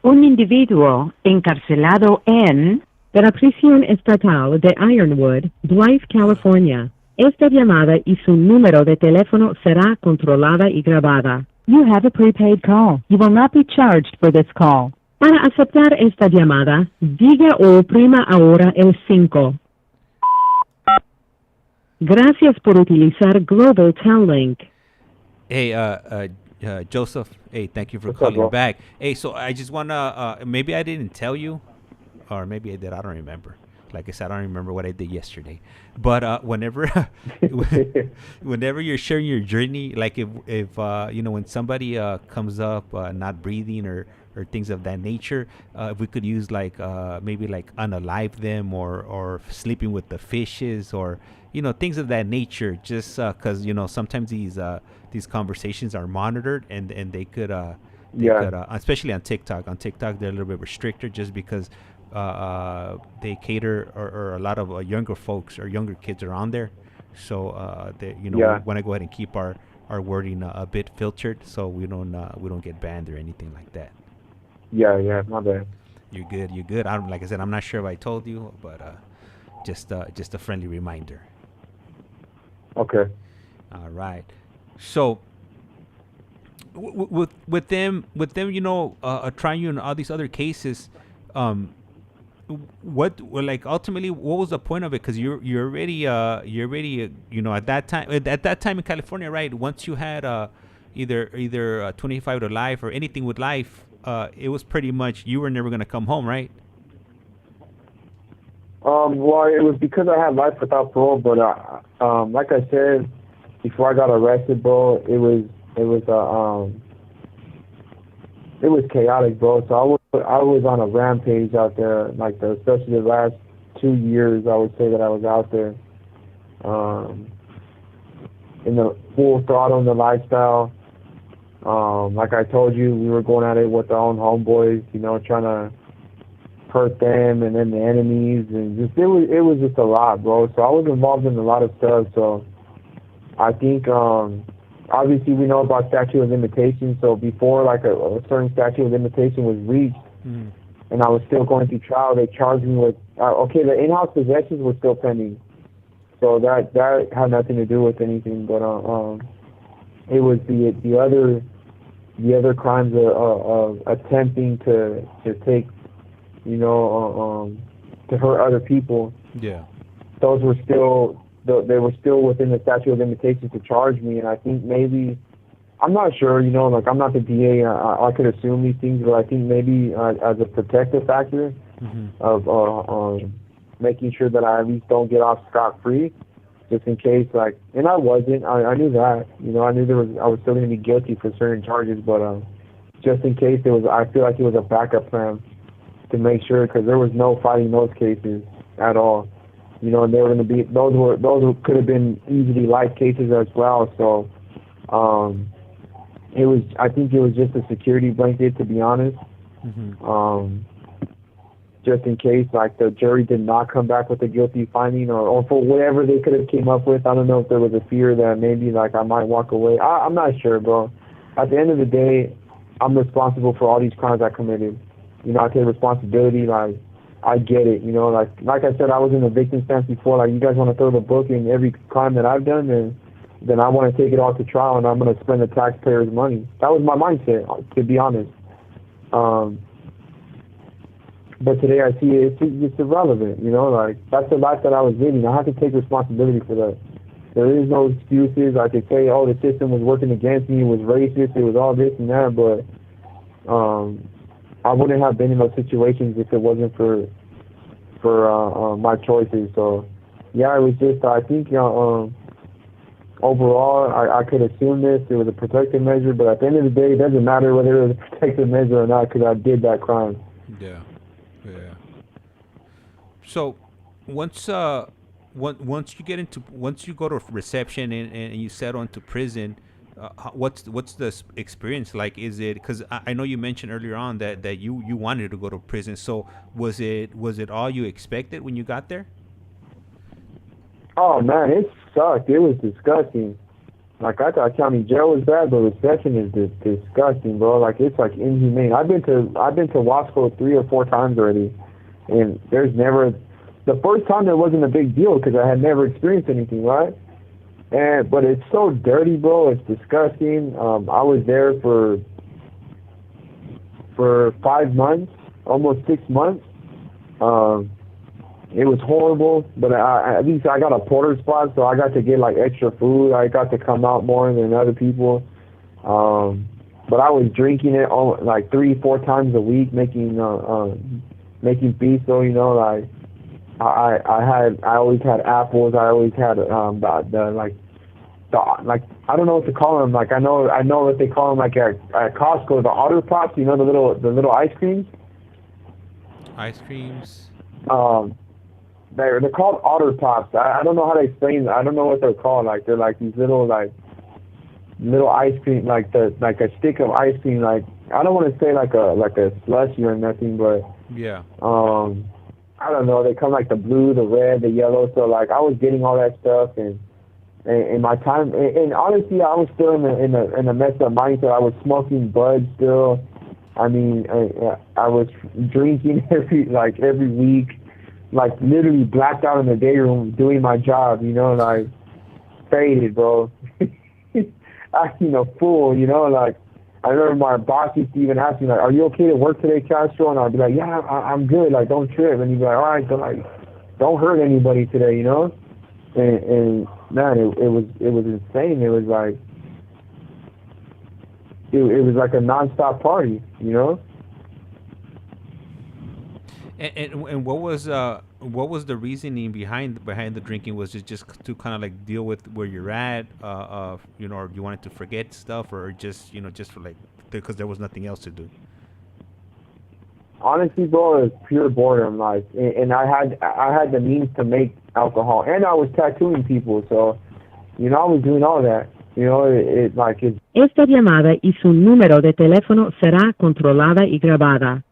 S2: un individuo encarcelado en la prisión estatal de Ironwood, Drive, California. Esta llamada y su número de teléfono será controlada y grabada. You have a prepaid call. You will not be charged for this call. Para aceptar esta llamada, diga o oprima ahora el 5. Gracias por utilizar Global Tel-Link.
S4: Hey, Joseph. Hey, thank you for
S3: What's up,
S4: calling
S3: bro?
S4: back. Hey, so I just wanna maybe I didn't tell you, or maybe I did. I don't remember. Like I said, I don't remember what I did yesterday. But whenever you're sharing your journey, like if when somebody comes up not breathing or things of that nature, if we could use like maybe like unalive them or sleeping with the fishes or things of that nature, just because sometimes these conversations are monitored and they could especially on TikTok. On TikTok they're a little bit restricted just because they cater or a lot of younger folks or younger kids are on there. So they, you know,
S3: Yeah.
S4: we want to go ahead and keep our wording a bit filtered, so we don't get banned or anything like that.
S3: Yeah, my bad.
S4: You're good. You're good. I don't, like I said, I'm not sure if I told you, but just a friendly reminder.
S3: Okay.
S4: All right. So with them, you know, trying you in all these other cases, what, well, like, ultimately, what was the point of it? Because you're already you know, at that time in California, right? Once you had either 25 to life or anything with life, it was pretty much you were never gonna come home, right?
S3: Well, it was because I had life without parole, but like I said before I got arrested, bro, it was chaotic, bro. So I was on a rampage out there, like especially the last 2 years. I would say that I was out there, in the full throttle in the lifestyle. Like I told you, we were going at it with our own homeboys, you know, trying to hurt them, and then the enemies, and just it was just a lot, bro. So I was involved in a lot of stuff. So I think obviously we know about statute of limitations. So before like a certain statute of limitation was reached, and I was still going through trial, they charged me with okay, the in-house possessions were still pending. So that had nothing to do with anything, but it was the other crimes of attempting to take, you know, to hurt other people.
S4: Yeah.
S3: Those were still, they were still within the statute of limitations to charge me, and I think maybe, I'm not sure, you know, like I'm not the DA, I could assume these things, but I think maybe as a protective factor of making sure that I at least don't get off scot-free, just in case, like, and I wasn't, I knew that, you know, I knew I was still going to be guilty for certain charges, but just in case, I feel like it was a backup plan to make sure, because there was no fighting those cases at all, you know, and they were going to be, those could have been easily life cases as well. So I think it was just a security blanket, to be honest. Just in case, like, the jury did not come back with a guilty finding, or for whatever they could have came up with. I don't know if there was a fear that maybe, like, I might walk away. I'm not sure, bro. At the end of the day, I'm responsible for all these crimes I committed. You know, I take responsibility. Like, I get it. You know, like I said, I was in the victim stance before. Like, you guys want to throw the book in every crime that I've done, then I want to take it all to trial, and I'm going to spend the taxpayers' money. That was my mindset, to be honest. But today I see it's irrelevant, you know, like, that's the life that I was living. I have to take responsibility for that. There is no excuses. I could say, oh, the system was working against me, it was racist, it was all this and that, but I wouldn't have been in those situations if it wasn't for my choices. So, yeah, it was just, I think, overall, I could assume this. It was a protective measure, but at the end of the day, it doesn't matter whether it was a protective measure or not, because I did that crime.
S4: Yeah. So once you go to reception and you settle into prison, what's the experience like? Is it, because I know you mentioned earlier on that you wanted to go to prison. So was it all you expected when you got there?
S3: Oh man, it sucked. It was disgusting. Like, I thought county jail was bad, but reception is disgusting, bro. Like, it's like inhumane. I've been to Wasco 3 or 4 times already, and there's never, the first time there wasn't a big deal because I had never experienced anything, right? But it's so dirty, bro. It's disgusting. I was there for 5 months, almost 6 months. It was horrible, but at least I got a porter spot, so I got to get, like, extra food. I got to come out more than other people. But I was drinking it like 3-4 times a week, making piso, you know, like, I always had apples. I always had I don't know what to call them. Like, I know what they call them, like, at Costco, the otter pops, you know, the little ice creams.
S4: Ice creams.
S3: They're called otter pops. I don't know how to explain. I don't know what they're called. Like, they're like these little, like, little ice cream, like a stick of ice cream, like I don't want to say like a slushy or nothing, but
S4: Yeah.
S3: I don't know. They come like the blue, the red, the yellow. So like I was getting all that stuff, and my time, and honestly, I was still in a messed up mindset. I was smoking bud still. I mean, I was drinking every week, like literally blacked out in the day room doing my job. You know, like faded, bro. Acting a fool. You know, like. I remember my boss used to even ask me, like, are you okay to work today, Castro? And I'd be like, yeah, I'm good. Like, don't trip. And he'd be like, all right, don't hurt anybody today, you know? And man, it was insane. It was like, it was like a nonstop party, you know?
S4: And what was the reasoning behind the drinking? Was it just to kind of like deal with where you're at, you know, or you wanted to forget stuff, or just, you know, just for like because there was nothing else to do?
S3: Honestly, bro, it was pure boredom. Like, and I had the means to make alcohol, and I was tattooing people, so you know I was doing all that. You know, it's.
S2: Esta llamada y su número de teléfono será controlada y grabada.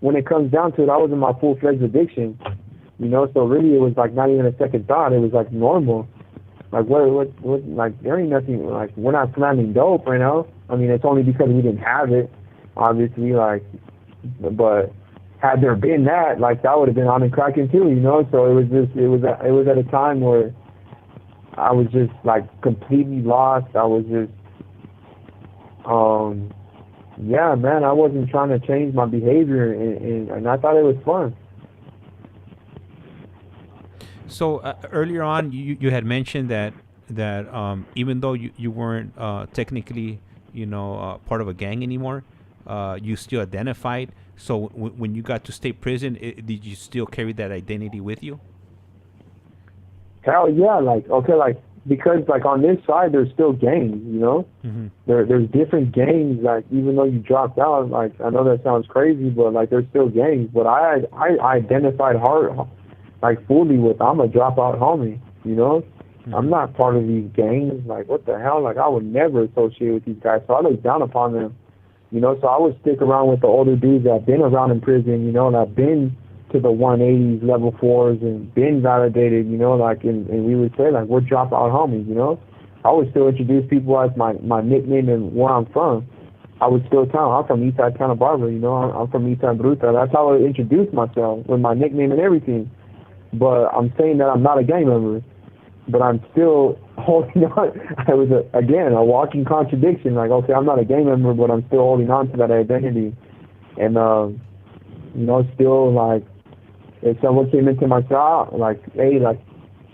S3: When it comes down to it, I was in my full-fledged addiction, you know, so really it was like not even a second thought. It was like normal. Like what like there ain't nothing, like we're not slamming dope right now. I mean, it's only because we didn't have it, obviously, like, but had there been that, like that would have been on and cracking too, you know, so it was at a time where I was just like completely lost. I was just, yeah, man, I wasn't trying to change my behavior, and I thought it was fun.
S4: So earlier on, you had mentioned that even though you weren't technically, you know, part of a gang anymore, you still identified. So when you got to state prison, did you still carry that identity with you?
S3: Hell yeah, like, okay, like, because like on this side there's still gangs, you know.
S4: Mm-hmm.
S3: There's different gangs, like even though you dropped out, like I know that sounds crazy, but like there's still gangs. But I identified hard, like fully with I'm a dropout homie, you know. Mm-hmm. I'm not part of these gangs. Like what the hell? Like I would never associate with these guys. So I look down upon them, you know. So I would stick around with the older dudes that have been around in prison, you know, and I've been to the 180s, level 4s, and been validated, you know, like, and we would say, like, we're dropout homies, you know. I would still introduce people as my nickname and where I'm from. I would still tell them, I'm from Eastside Santa Barbara, you know, I'm from Eastside Bruta. That's how I would introduce myself, with my nickname and everything. But I'm saying that I'm not a gang member, but I'm still holding on. I was, again, a walking contradiction. Like, okay, I'm not a gang member, but I'm still holding on to that identity. And, you know, still, like, if someone came into my shop, like, hey, like,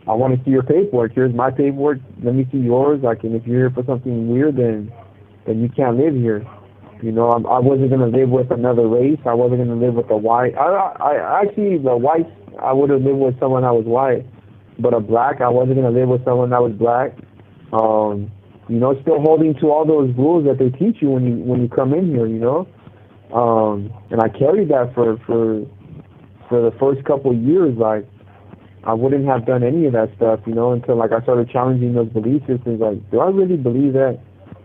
S3: I want to see your paperwork. Here's my paperwork. Let me see yours. Like, and if you're here for something weird, then you can't live here. You know, I wasn't going to live with another race. I wasn't going to live with a white. I actually, the whites, I would have lived with someone that was white. But a black, I wasn't going to live with someone that was black. You know, still holding to all those rules that they teach you when you come in here, you know. And I carried that for the first couple of years. Like, I wouldn't have done any of that stuff, you know, until like I started challenging those belief systems. Like, do I really believe that?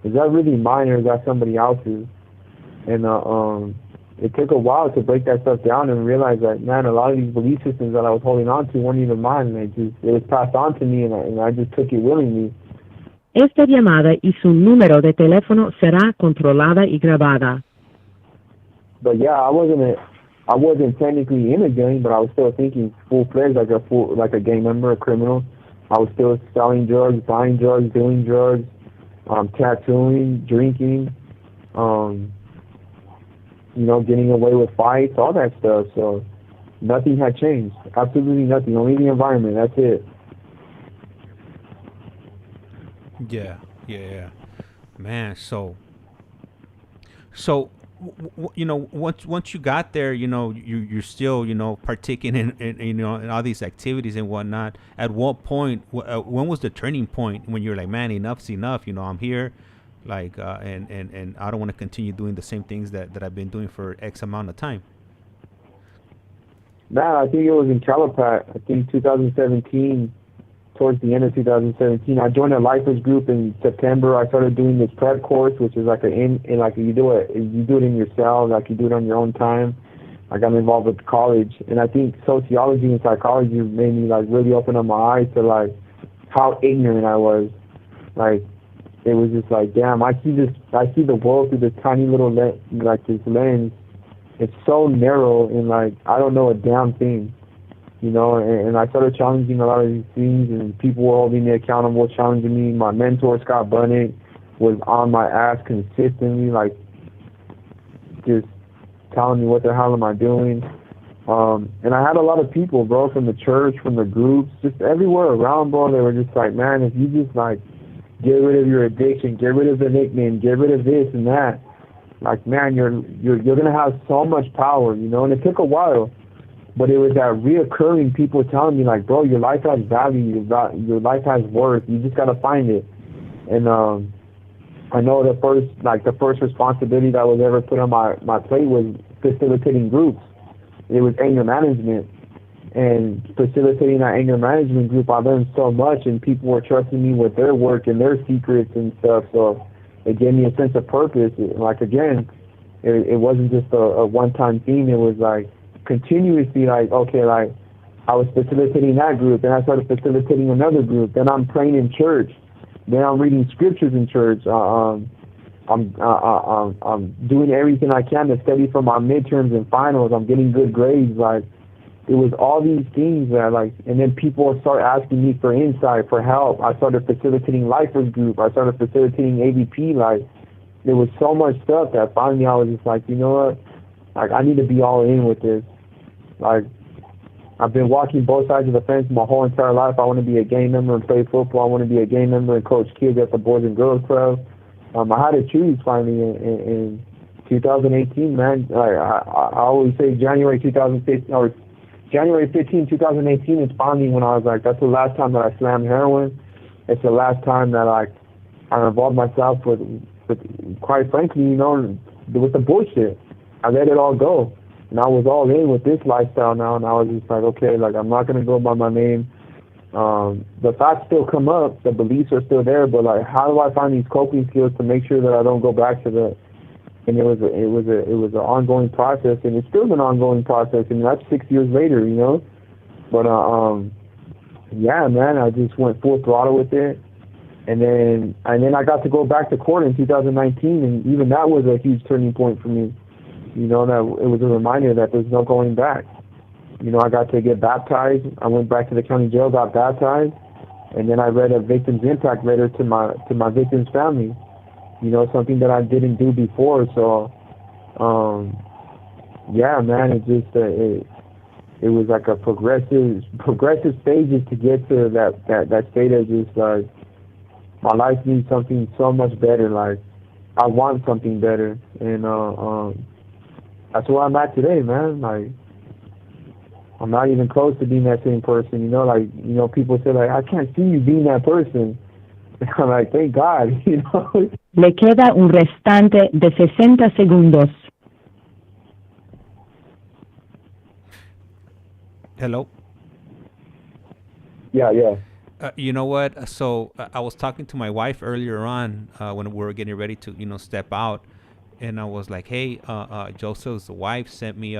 S3: Is that really mine, or is that somebody else's? And it took a while to break that stuff down and realize that, man, a lot of these belief systems that I was holding on to weren't even mine. It was passed on to me, and I just took it willingly.
S2: Esta llamada y su número de teléfono será controlada y grabada.
S3: But yeah, I wasn't technically in a gang, but I was still thinking full-fledged, like a gang member, a criminal. I was still selling drugs, buying drugs, doing drugs, tattooing, drinking, you know, getting away with fights, all that stuff. So nothing had changed. Absolutely nothing. Only the environment. That's it.
S4: Yeah. Man, so you know, once you got there, you know, you're still, you know, partaking in you know, in all these activities and whatnot. At what point, when was the turning point when you're like, man, enough's enough, you know, I'm here, like, and I don't want to continue doing the same things that I've been doing for X amount of time?
S3: Man, I think it was in Calipat. I think 2017, towards the end of 2017. I joined a lifers group in September. I started doing this prep course, which is like you do it in your cell, like you do it on your own time. I got involved with college, and I think sociology and psychology made me like really open up my eyes to like how ignorant I was. Like it was just like, damn, I see the world through this tiny little this lens. It's so narrow, and like I don't know a damn thing. You know, and I started challenging a lot of these things, and people were holding me accountable, challenging me. My mentor, Scott Bunnick, was on my ass consistently, like, just telling me what the hell am I doing. And I had a lot of people, bro, from the church, from the groups, just everywhere around, bro. They were just like, man, if you just, like, get rid of your addiction, get rid of the nickname, get rid of this and that, like, man, you're going to have so much power, you know. And it took a while. But it was that reoccurring people telling me, like, bro, your life has value, your life has worth. You just got to find it. And I know the first responsibility that was ever put on my plate was facilitating groups. It was anger management. And facilitating that anger management group, I learned so much, and people were trusting me with their work and their secrets and stuff. So it gave me a sense of purpose. Like, again, it wasn't just a one-time thing. It was, like, continuously, like, okay, like I was facilitating that group, then I started facilitating another group, then I'm praying in church, then I'm reading scriptures in church, I'm doing everything I can to study for my midterms and finals, I'm getting good grades. Like, it was all these things that, like, and then people start asking me for insight, for help. I started facilitating lifers group, I started facilitating AVP. Like, there was so much stuff that finally I was just like, you know what, like, I need to be all in with this. Like, I've been walking both sides of the fence my whole entire life. I want to be a gang member and play football. I want to be a gang member and coach kids at the Boys and Girls Club. I had to choose finally in 2018, man. I always say January 2015 or January 15, 2018 is finally when I was like, that's the last time that I slammed heroin. It's the last time that I involved myself with quite frankly, you know, with the bullshit. I let it all go. And I was all in with this lifestyle now, and I was just like, okay, like, I'm not going to go by my name. The thoughts still come up, the beliefs are still there, but, like, how do I find these coping skills to make sure that I don't go back to the... And it was an ongoing process, and it's still an ongoing process, and that's 6 years later, you know? But, yeah, man, I just went full throttle with it. And then I got to go back to court in 2019, and even that was a huge turning point for me. You know, that it was a reminder that there's no going back. You know, I got to get baptized. I went back to the county jail, got baptized, and then I read a victim's impact letter to my victim's family. You know, something that I didn't do before. So, yeah, man, it just it was like a progressive stages to get to that state of just like, my life needs something so much better. Like, I want something better, and that's where I'm at today, man. Like, I'm not even close to being that same person, you know? Like, you know, people say, like, I can't see you being that person. I'm like, thank God, you know?
S2: Le queda un restante de 60 segundos.
S4: Hello?
S3: Yeah.
S4: You know what? So I was talking to my wife earlier on when we were getting ready to, you know, step out. And I was like, hey, Joseph's wife sent me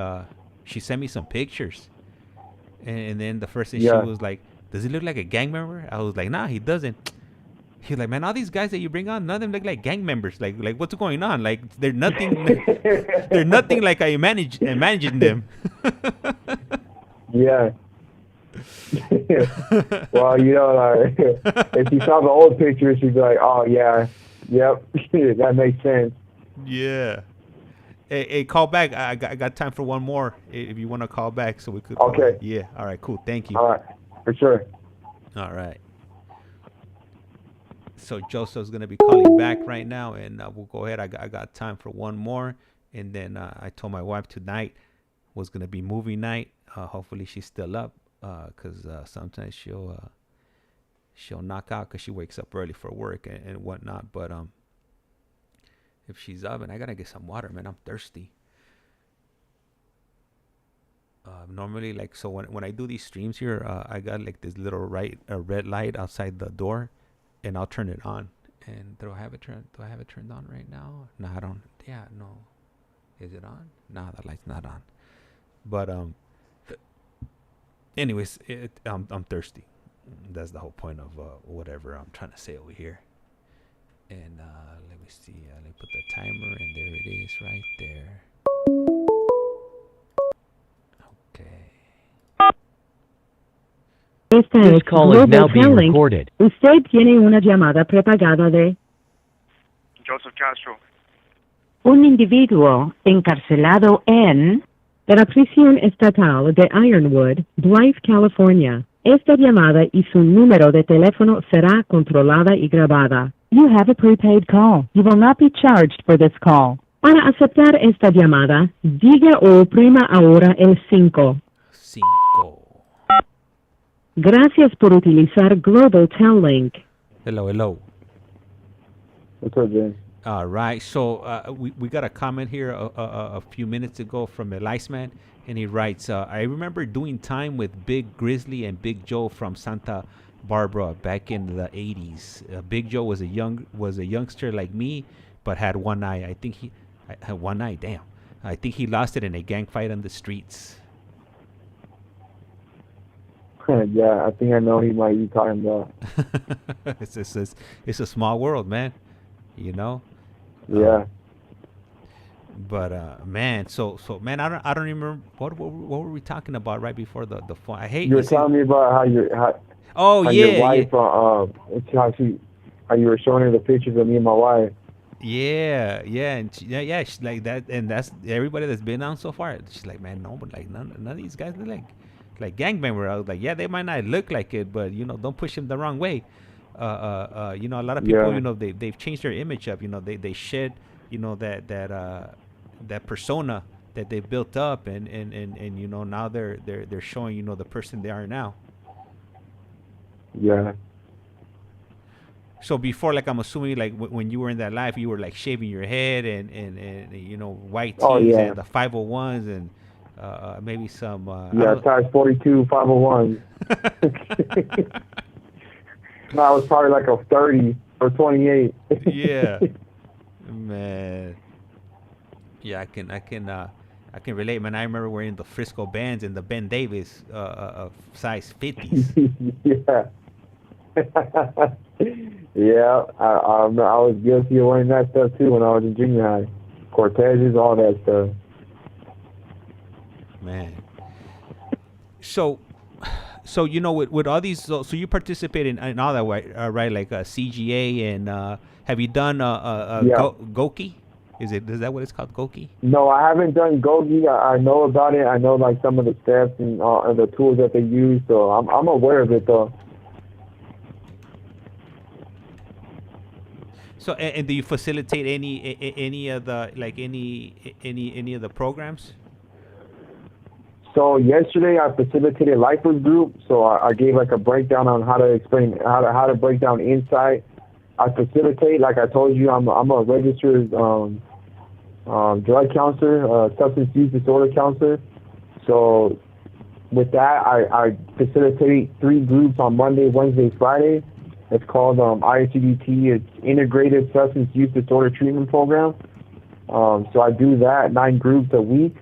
S4: some pictures. And then the first thing she was like, does he look like a gang member? I was like, nah, he doesn't. He's like, man, all these guys that you bring on, none of them look like gang members. Like what's going on? Like, they're nothing like I managing them.
S3: Yeah. Well, you know, like, if you saw the old pictures, you'd be like, oh, yeah, yep, that makes sense.
S4: Yeah. Hey, call back. I got time for one more. If you want to call back, so we could.
S3: Okay.
S4: Yeah. All right. Cool. Thank you.
S3: All right. For sure.
S4: All right. So Joseph's gonna be calling back right now, and we'll go ahead. I got time for one more, and then I told my wife tonight was gonna be movie night. Hopefully she's still up, cause sometimes she'll knock out because she wakes up early for work and whatnot. But if she's up, and I gotta get some water, man. I'm thirsty. Normally, like, so when I do these streams here, I got like this little red light outside the door, and I'll turn it on. And do I have it turned on right now? No, I don't. Yeah, no. Is it on? No, the light's not on. But anyways, I'm thirsty. That's the whole point of whatever I'm trying to say over here. And let me see. Let me put the timer, and there it is, right there. Okay.
S2: Esta
S1: This
S2: es
S1: call is now
S2: Global
S1: being
S2: Talent.
S1: recorded.
S2: Usted tiene una llamada prepagada de
S5: Joseph Castro.
S2: un individuo encarcelado en la prisión estatal de Ironwood, Drive, California. Esta llamada y su número de teléfono será controlada y grabada. You have a prepaid call. You will not be charged for this call. Para aceptar esta llamada, diga o oprima ahora el 5.
S4: 5.
S2: Gracias por utilizar Global Talent.
S4: Hello.
S3: What's up, Jay?
S4: All right. So we got a comment here a few minutes ago from the ICEMAN, and he writes, I remember doing time with Big Grizzly and Big Joe from Santa Barbara back in the 80s. Big Joe was a youngster like me, but had one eye. I think he had one eye. Damn. I think he lost it in a gang fight on the streets.
S3: Yeah, I think I know he might be talking about.
S4: It's a small world, man. You know.
S3: Yeah.
S4: But man, so man, I don't remember what were we talking about right before the phone. I hate
S3: You were telling me about how your wife, how you were showing her the pictures of me and my wife.
S4: Yeah, and she's like that, and that's everybody that's been on so far. She's like, man, no, but like none of these guys are like gangbangers. I was like, yeah, they might not look like it, but don't push them the wrong way. A lot of people,
S3: Yeah.
S4: they've changed their image up. They shed, that persona that they built up, and now they're showing the person they are now.
S3: Yeah.
S4: So before, like, I'm assuming, like, when you were in that life, you were like shaving your head and white tees and the 501s and maybe some
S3: size 42 501. No, I was probably like a 30 or 28.
S4: Yeah, man. Yeah, I can relate, man. I remember wearing the Frisco Bands and the Ben Davis size 50s.
S3: Yeah. Yeah, I was guilty of wearing that stuff too when I was in junior high. Cortezes, all that stuff.
S4: Man. So with all these, so you participate in all that, right? Like CGA, and have you done Goki? Is that what it's called, Goki?
S3: No, I haven't done Goki. I know about it. I know like some of the steps and the tools that they use. So I'm aware of it though.
S4: So and do you facilitate any of the any of the programs?
S3: So yesterday I facilitated Lifers group. So I gave like a breakdown on how to explain how to break down insight. I facilitate, like I told you, I'm a registered drug counselor, substance use disorder counselor. So with that, I facilitate 3 groups on Monday, Wednesday, Friday. It's called ICDT. It's Integrated Substance Use Disorder Treatment Program. So I do that 9 groups a week,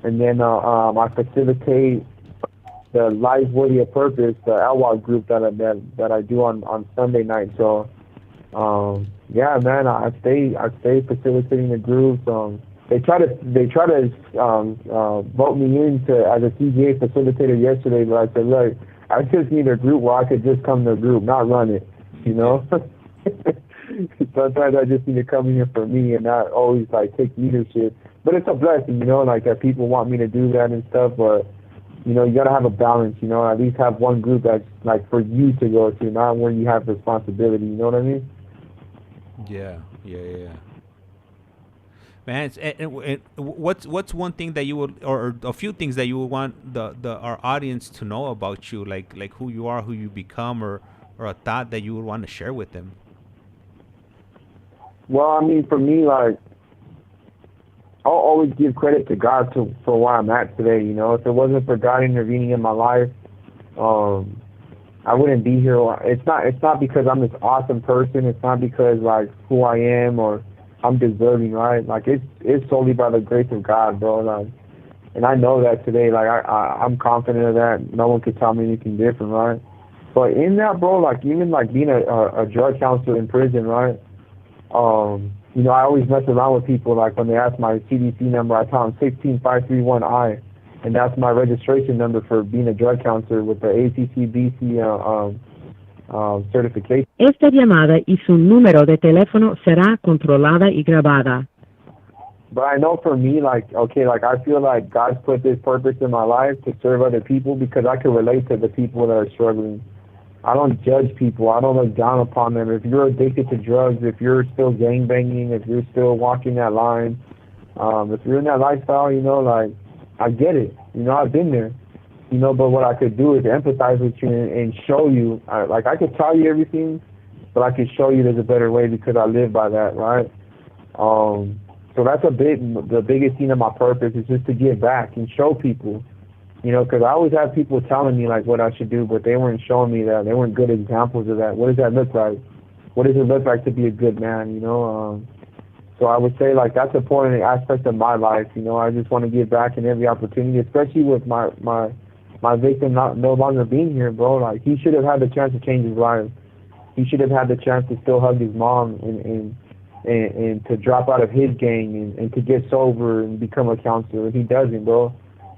S3: and then I facilitate the Life Worthy of Purpose, the LWOP group that I do on Sunday night. So yeah, man, I stay facilitating the groups. They try to vote me in as a CGA facilitator yesterday, but I said, look, I just need a group where I could just come to a group, not run it, Sometimes I just need to come in here for me and not always like take leadership. But it's a blessing, like that people want me to do that and stuff. But you gotta have a balance, At least have one group that's like for you to go to, not where you have responsibility. You know what I mean?
S4: Yeah. Man, what's one thing that you would, or a few things that you would want our audience to know about you, like who you are, who you become, or a thought that you would want to share with them?
S3: Well, I mean, for me, like I'll always give credit to God for where I'm at today. You know, if it wasn't for God intervening in my life, I wouldn't be here. It's not because I'm this awesome person. It's not because like who I am or I'm deserving, right? Like it's solely by the grace of God, bro. Like, and I know that today. Like I'm confident of that. No one could tell me anything different, right? But in that, bro, like even like being a drug counselor in prison, right? You know, I always mess around with people. Like when they ask my CDC number, I tell them 16531I, and that's my registration number for being a drug counselor with the ACCBC certification.
S2: Esta llamada y su número de teléfono será controlada y grabada.
S3: But I know for me, like, okay, like I feel like God's put this purpose in my life to serve other people because I can relate to the people that are struggling. I don't judge people. I don't look down upon them. If you're addicted to drugs, if you're still gangbanging, if you're still walking that line, if you're in that lifestyle, you know, like, I get it. You know, I've been there. You know, but what I could do is empathize with you and show you. Like, I could tell you everything, but I could show you there's a better way because I live by that, right? So that's the biggest thing of my purpose is just to give back and show people. You know, because I always have people telling me, like, what I should do, but they weren't showing me that. They weren't good examples of that. What does that look like? What does it look like to be a good man, you know? So I would say, like, that's an important aspect of my life. You know, I just want to give back in every opportunity, especially with my victim no longer being here, bro. Like, he should have had the chance to change his life. He should have had the chance to still hug his mom and to drop out of his gang and to get sober and become a counselor. He doesn't, bro.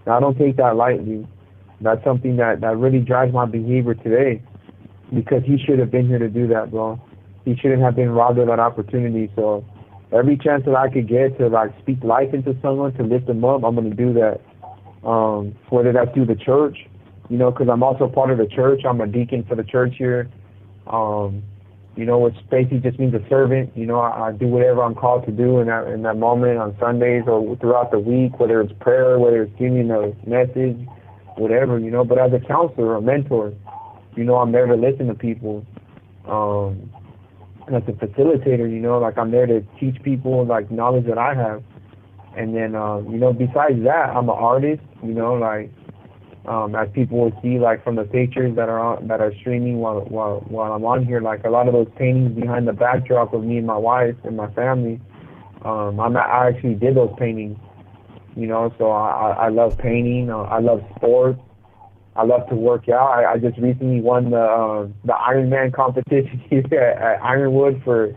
S3: Now, I don't take that lightly. That's something that really drives my behavior today because he should have been here to do that, bro. He shouldn't have been robbed of that opportunity. So every chance that I could get to, like, speak life into someone, to lift them up, I'm going to do that. Whether that's through the church, you know, because I'm also part of the church. I'm a deacon for the church here. You know, which basically just means a servant. You know, I do whatever I'm called to do in that moment on Sundays or throughout the week, whether it's prayer, whether it's giving a message, whatever, you know. But as a counselor, a mentor, you know, I'm there to listen to people. As a facilitator, you know, like I'm there to teach people, like, knowledge that I have. And then, you know, besides that, I'm an artist, you know, like, as people will see, like, from the pictures that are streaming while I'm on here, like, a lot of those paintings behind the backdrop of me and my wife and my family, I actually did those paintings, you know. So I love painting. I love sports. I love to work out. I just recently won the Ironman competition here at Ironwood for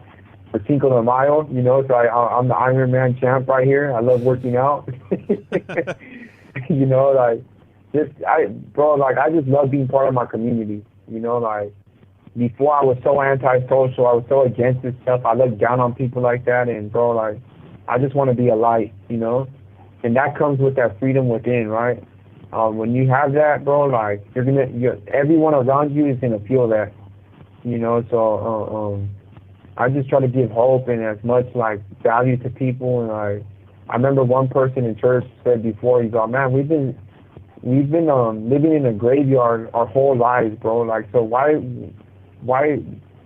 S3: Cinco de Mayo, you know. So I'm the Ironman champ right here. I love working out. You know, like, I just love being part of my community. You know, like, before I was so antisocial, I was so against this stuff. I looked down on people like that, and bro, like, I just want to be a light, you know, and that comes with that freedom within, right? When you have that, bro, like, everyone around you is gonna feel that, you know. So I just try to give hope and as much, like, value to people. And I remember one person in church said before, he's like, man, we've been living in a graveyard our whole lives, bro. Like, so why,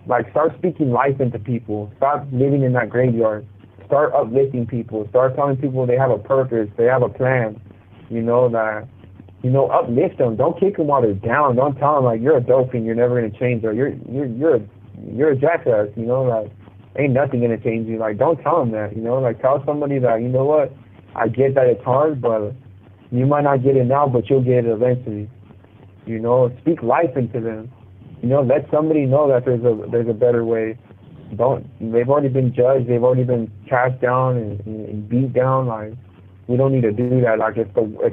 S3: like, start speaking life into people. Stop living in that graveyard. Start uplifting people. Start telling people they have a purpose, they have a plan. You know, that, you know, uplift them. Don't kick them while they're down. Don't tell them, like, you're a dope and you're never gonna change, or you're a jackass. You know, like, ain't nothing gonna change you. Like, don't tell them that. You know, like, tell somebody that, you know what, I get that it's hard, but you might not get it now, but you'll get it eventually. You know, speak life into them. You know, let somebody know that there's a better way. They've already been judged. They've already been cast down and beat down. Like, we don't need to do that. Like, if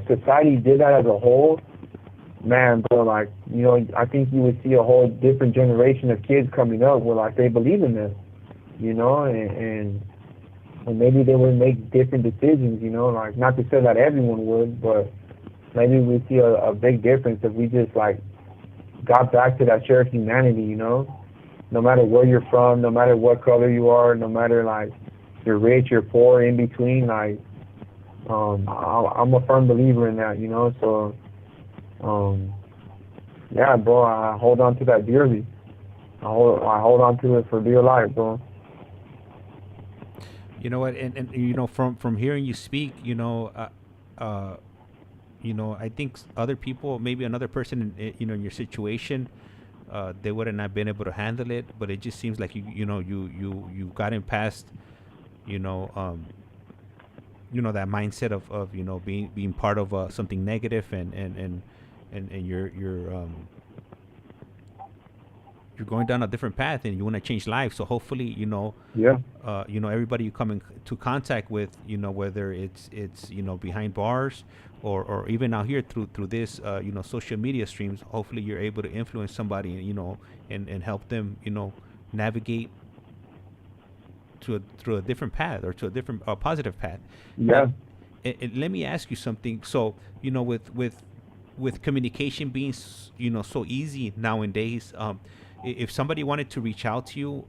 S3: society did that as a whole, man, bro, like, you know, I think you would see a whole different generation of kids coming up where, like, they believe in this, you know, and maybe they would make different decisions, you know, like, not to say that everyone would, but maybe we see a big difference if we just, like, got back to that shared humanity, you know, no matter where you're from, no matter what color you are, no matter, like, you're rich, you're poor, in between, like, I'm a firm believer in that, you know. So, yeah, bro, I hold on to that dearly. I hold on to it for dear life, bro.
S4: You know what? And you know, from hearing you speak, you know, I think other people, maybe another person, you know, in your situation, they would have not been able to handle it. But it just seems like you gotten past, you know, that mindset of you know being part of something negative, and you're going down a different path, and you want to change lives. So hopefully,
S3: Yeah.
S4: Everybody you come into contact with, whether it's behind bars, or even out here through this social media streams, hopefully you're able to influence somebody, and help them, navigate through a different path, or to a different positive path.
S3: Yeah.
S4: And let me ask you something. So, with communication being so easy nowadays, if somebody wanted to reach out to you,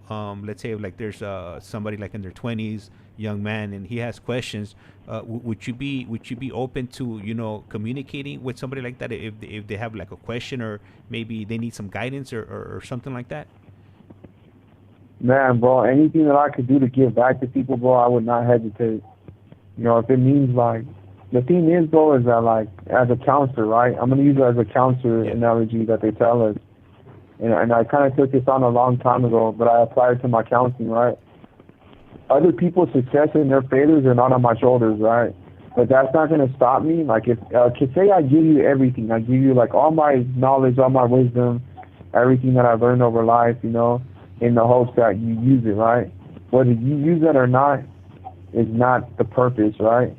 S4: let's say like there's somebody like in their 20s, young man, and he has questions, would you be open to communicating with somebody like that if they have like a question, or maybe they need some guidance, or something like that?
S3: Man, bro, anything that I could do to give back to people, bro, I would not hesitate. If it means, like, the thing is, bro, is that, like, as a counselor, right? I'm going to use it as a counselor analogy that they tell us. And I kind of took this on a long time ago, but I applied it to my counseling, right? Other people's success and their failures are not on my shoulders, right? But that's not going to stop me. Like, if say I give you everything, I give you, like, all my knowledge, all my wisdom, everything that I've learned over life, in the hopes that you use it, right? Whether you use it or not is not the purpose, right?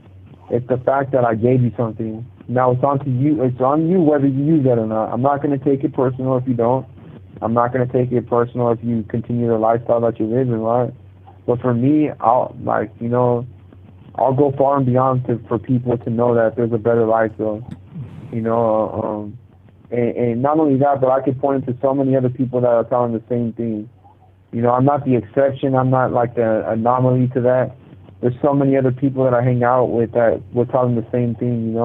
S3: It's the fact that I gave you something. Now it's on to you. It's on you whether you use that or not. I'm not going to take it personal if you don't. I'm not going to take it personal if you continue the lifestyle that you're living, right? But for me, I'll go far and beyond for people to know that there's a better life, though. And not only that, but I could point to so many other people that are telling the same thing. I'm not the exception. I'm not like the anomaly to that. There's so many other people that I hang out with that were telling the same thing,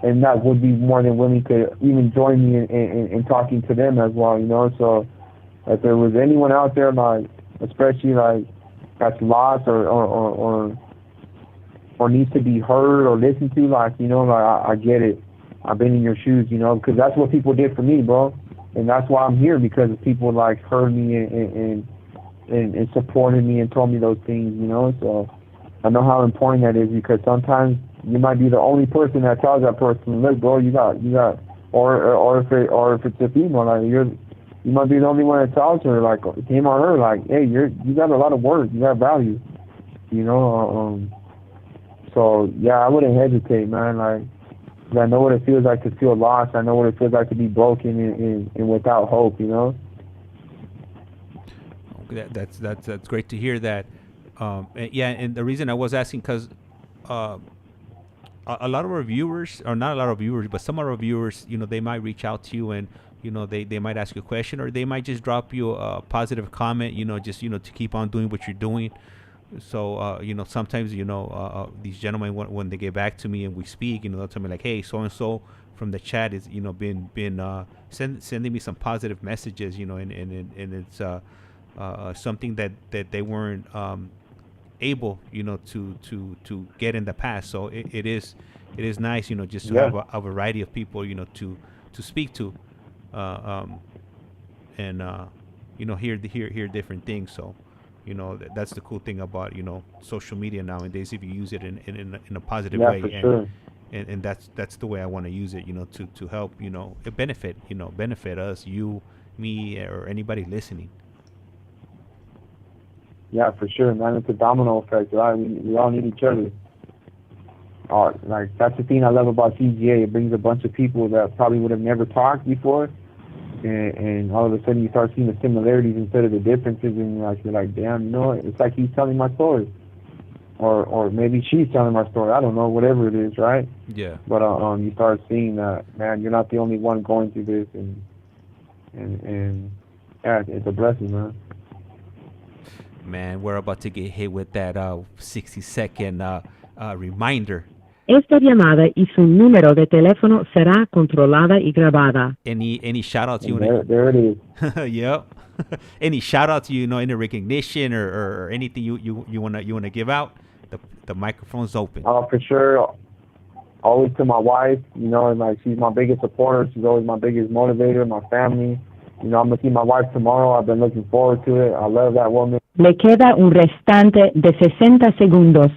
S3: and that would be more than willing to even join me in talking to them as well, So if there was anyone out there, like, especially like that's lost or needs to be heard or listened to, like, I get it. I've been in your shoes, because that's what people did for me, bro. And that's why I'm here, because people like heard me and supported me and told me those things, So I know how important that is, because sometimes you might be the only person that tells that person, look, bro, you got, or if it's a female, like you might be the only one that tells her, like, him or her, like, hey, you got a lot of worth, you got value, So yeah, I wouldn't hesitate, man. Like, 'cause I know what it feels like to feel lost. I know what it feels like to be broken and without hope,
S4: That's great to hear that. And the reason I was asking, because a lot of our viewers, or not a lot of viewers, but some of our viewers, they might reach out to you, and they might ask you a question, or they might just drop you a positive comment, just to keep on doing what you're doing. So sometimes these gentlemen, when they get back to me and we speak, they'll tell me like, hey, so and so from the chat is been sending me some positive messages, and it's something that they weren't able to get in the past. So it is nice just to have a variety of people to speak to, and hear different things. So that's the cool thing about social media nowadays, if you use it in a positive way.
S3: For sure.
S4: And that's the way I want to use it, to help it benefit us, you, me, or anybody listening.
S3: Yeah, for sure, man. It's a domino effect, right? We all need each other. Like, that's the thing I love about CGA. It brings a bunch of people that probably would have never talked before, and all of a sudden you start seeing the similarities instead of the differences, and you're like, damn, it's like he's telling my story, or maybe she's telling my story. I don't know, whatever it is, right?
S4: Yeah.
S3: But you start seeing that, man, you're not the only one going through this, and yeah, it's a blessing, man.
S4: Man, we're about to get hit with that 60-second reminder.
S2: Esta llamada y su número de teléfono será controlada y grabada.
S4: Any shout outs you
S3: want? There it is.
S4: Yep. Any shout outs any recognition or anything you wanna give out The microphone's open.
S3: For sure. Always to my wife, you know, and like she's my biggest supporter. She's always my biggest motivator. My family. You know, I'm gonna see my wife tomorrow. I've been looking forward to it. I love that woman.
S2: Le queda un restante de 60 segundos.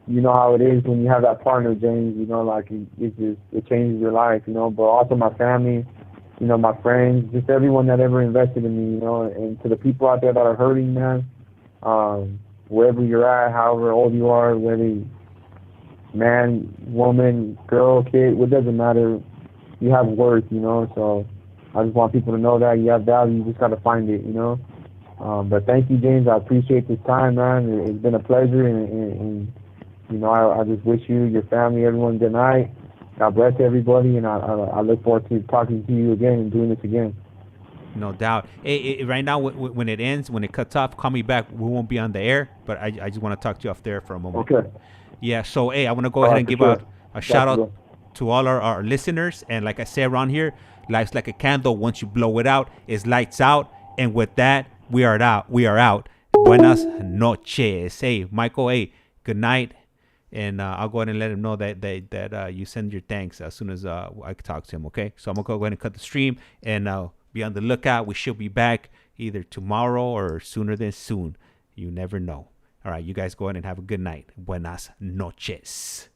S3: You know how it is when you have that partner, James. You know, like it changes your life. You know, but also my family. You know, my friends, just everyone that ever invested in me. You know, and to the people out there that are hurting, man. Wherever you're at, however old you are, whether man, woman, girl, kid, it doesn't matter. You have worth, you know. So I just want people to know that you have value. You just got to find it, you know. But thank you, James. I appreciate this time, man. It's been a pleasure, and you know, I just wish you, your family, everyone good night. God bless everybody, and I look forward to talking to you again and doing this again.
S4: No doubt. Hey, right now, when it ends, when it cuts off, call me back. We won't be on the air, but I just want to talk to you off there for a moment.
S3: Okay.
S4: Yeah, so, hey, I want to go ahead and give out a shout-out to all our listeners. And like I say around here, life's like a candle. Once you blow it out, it's lights out. And with that, we are out. Buenas noches. Hey, Michael, hey, good night. And I'll go ahead and let him know that you send your thanks as soon as I talk to him, okay? So I'm going to go ahead and cut the stream and be on the lookout. We should be back either tomorrow or sooner than soon. You never know. All right, you guys go ahead and have a good night. Buenas noches.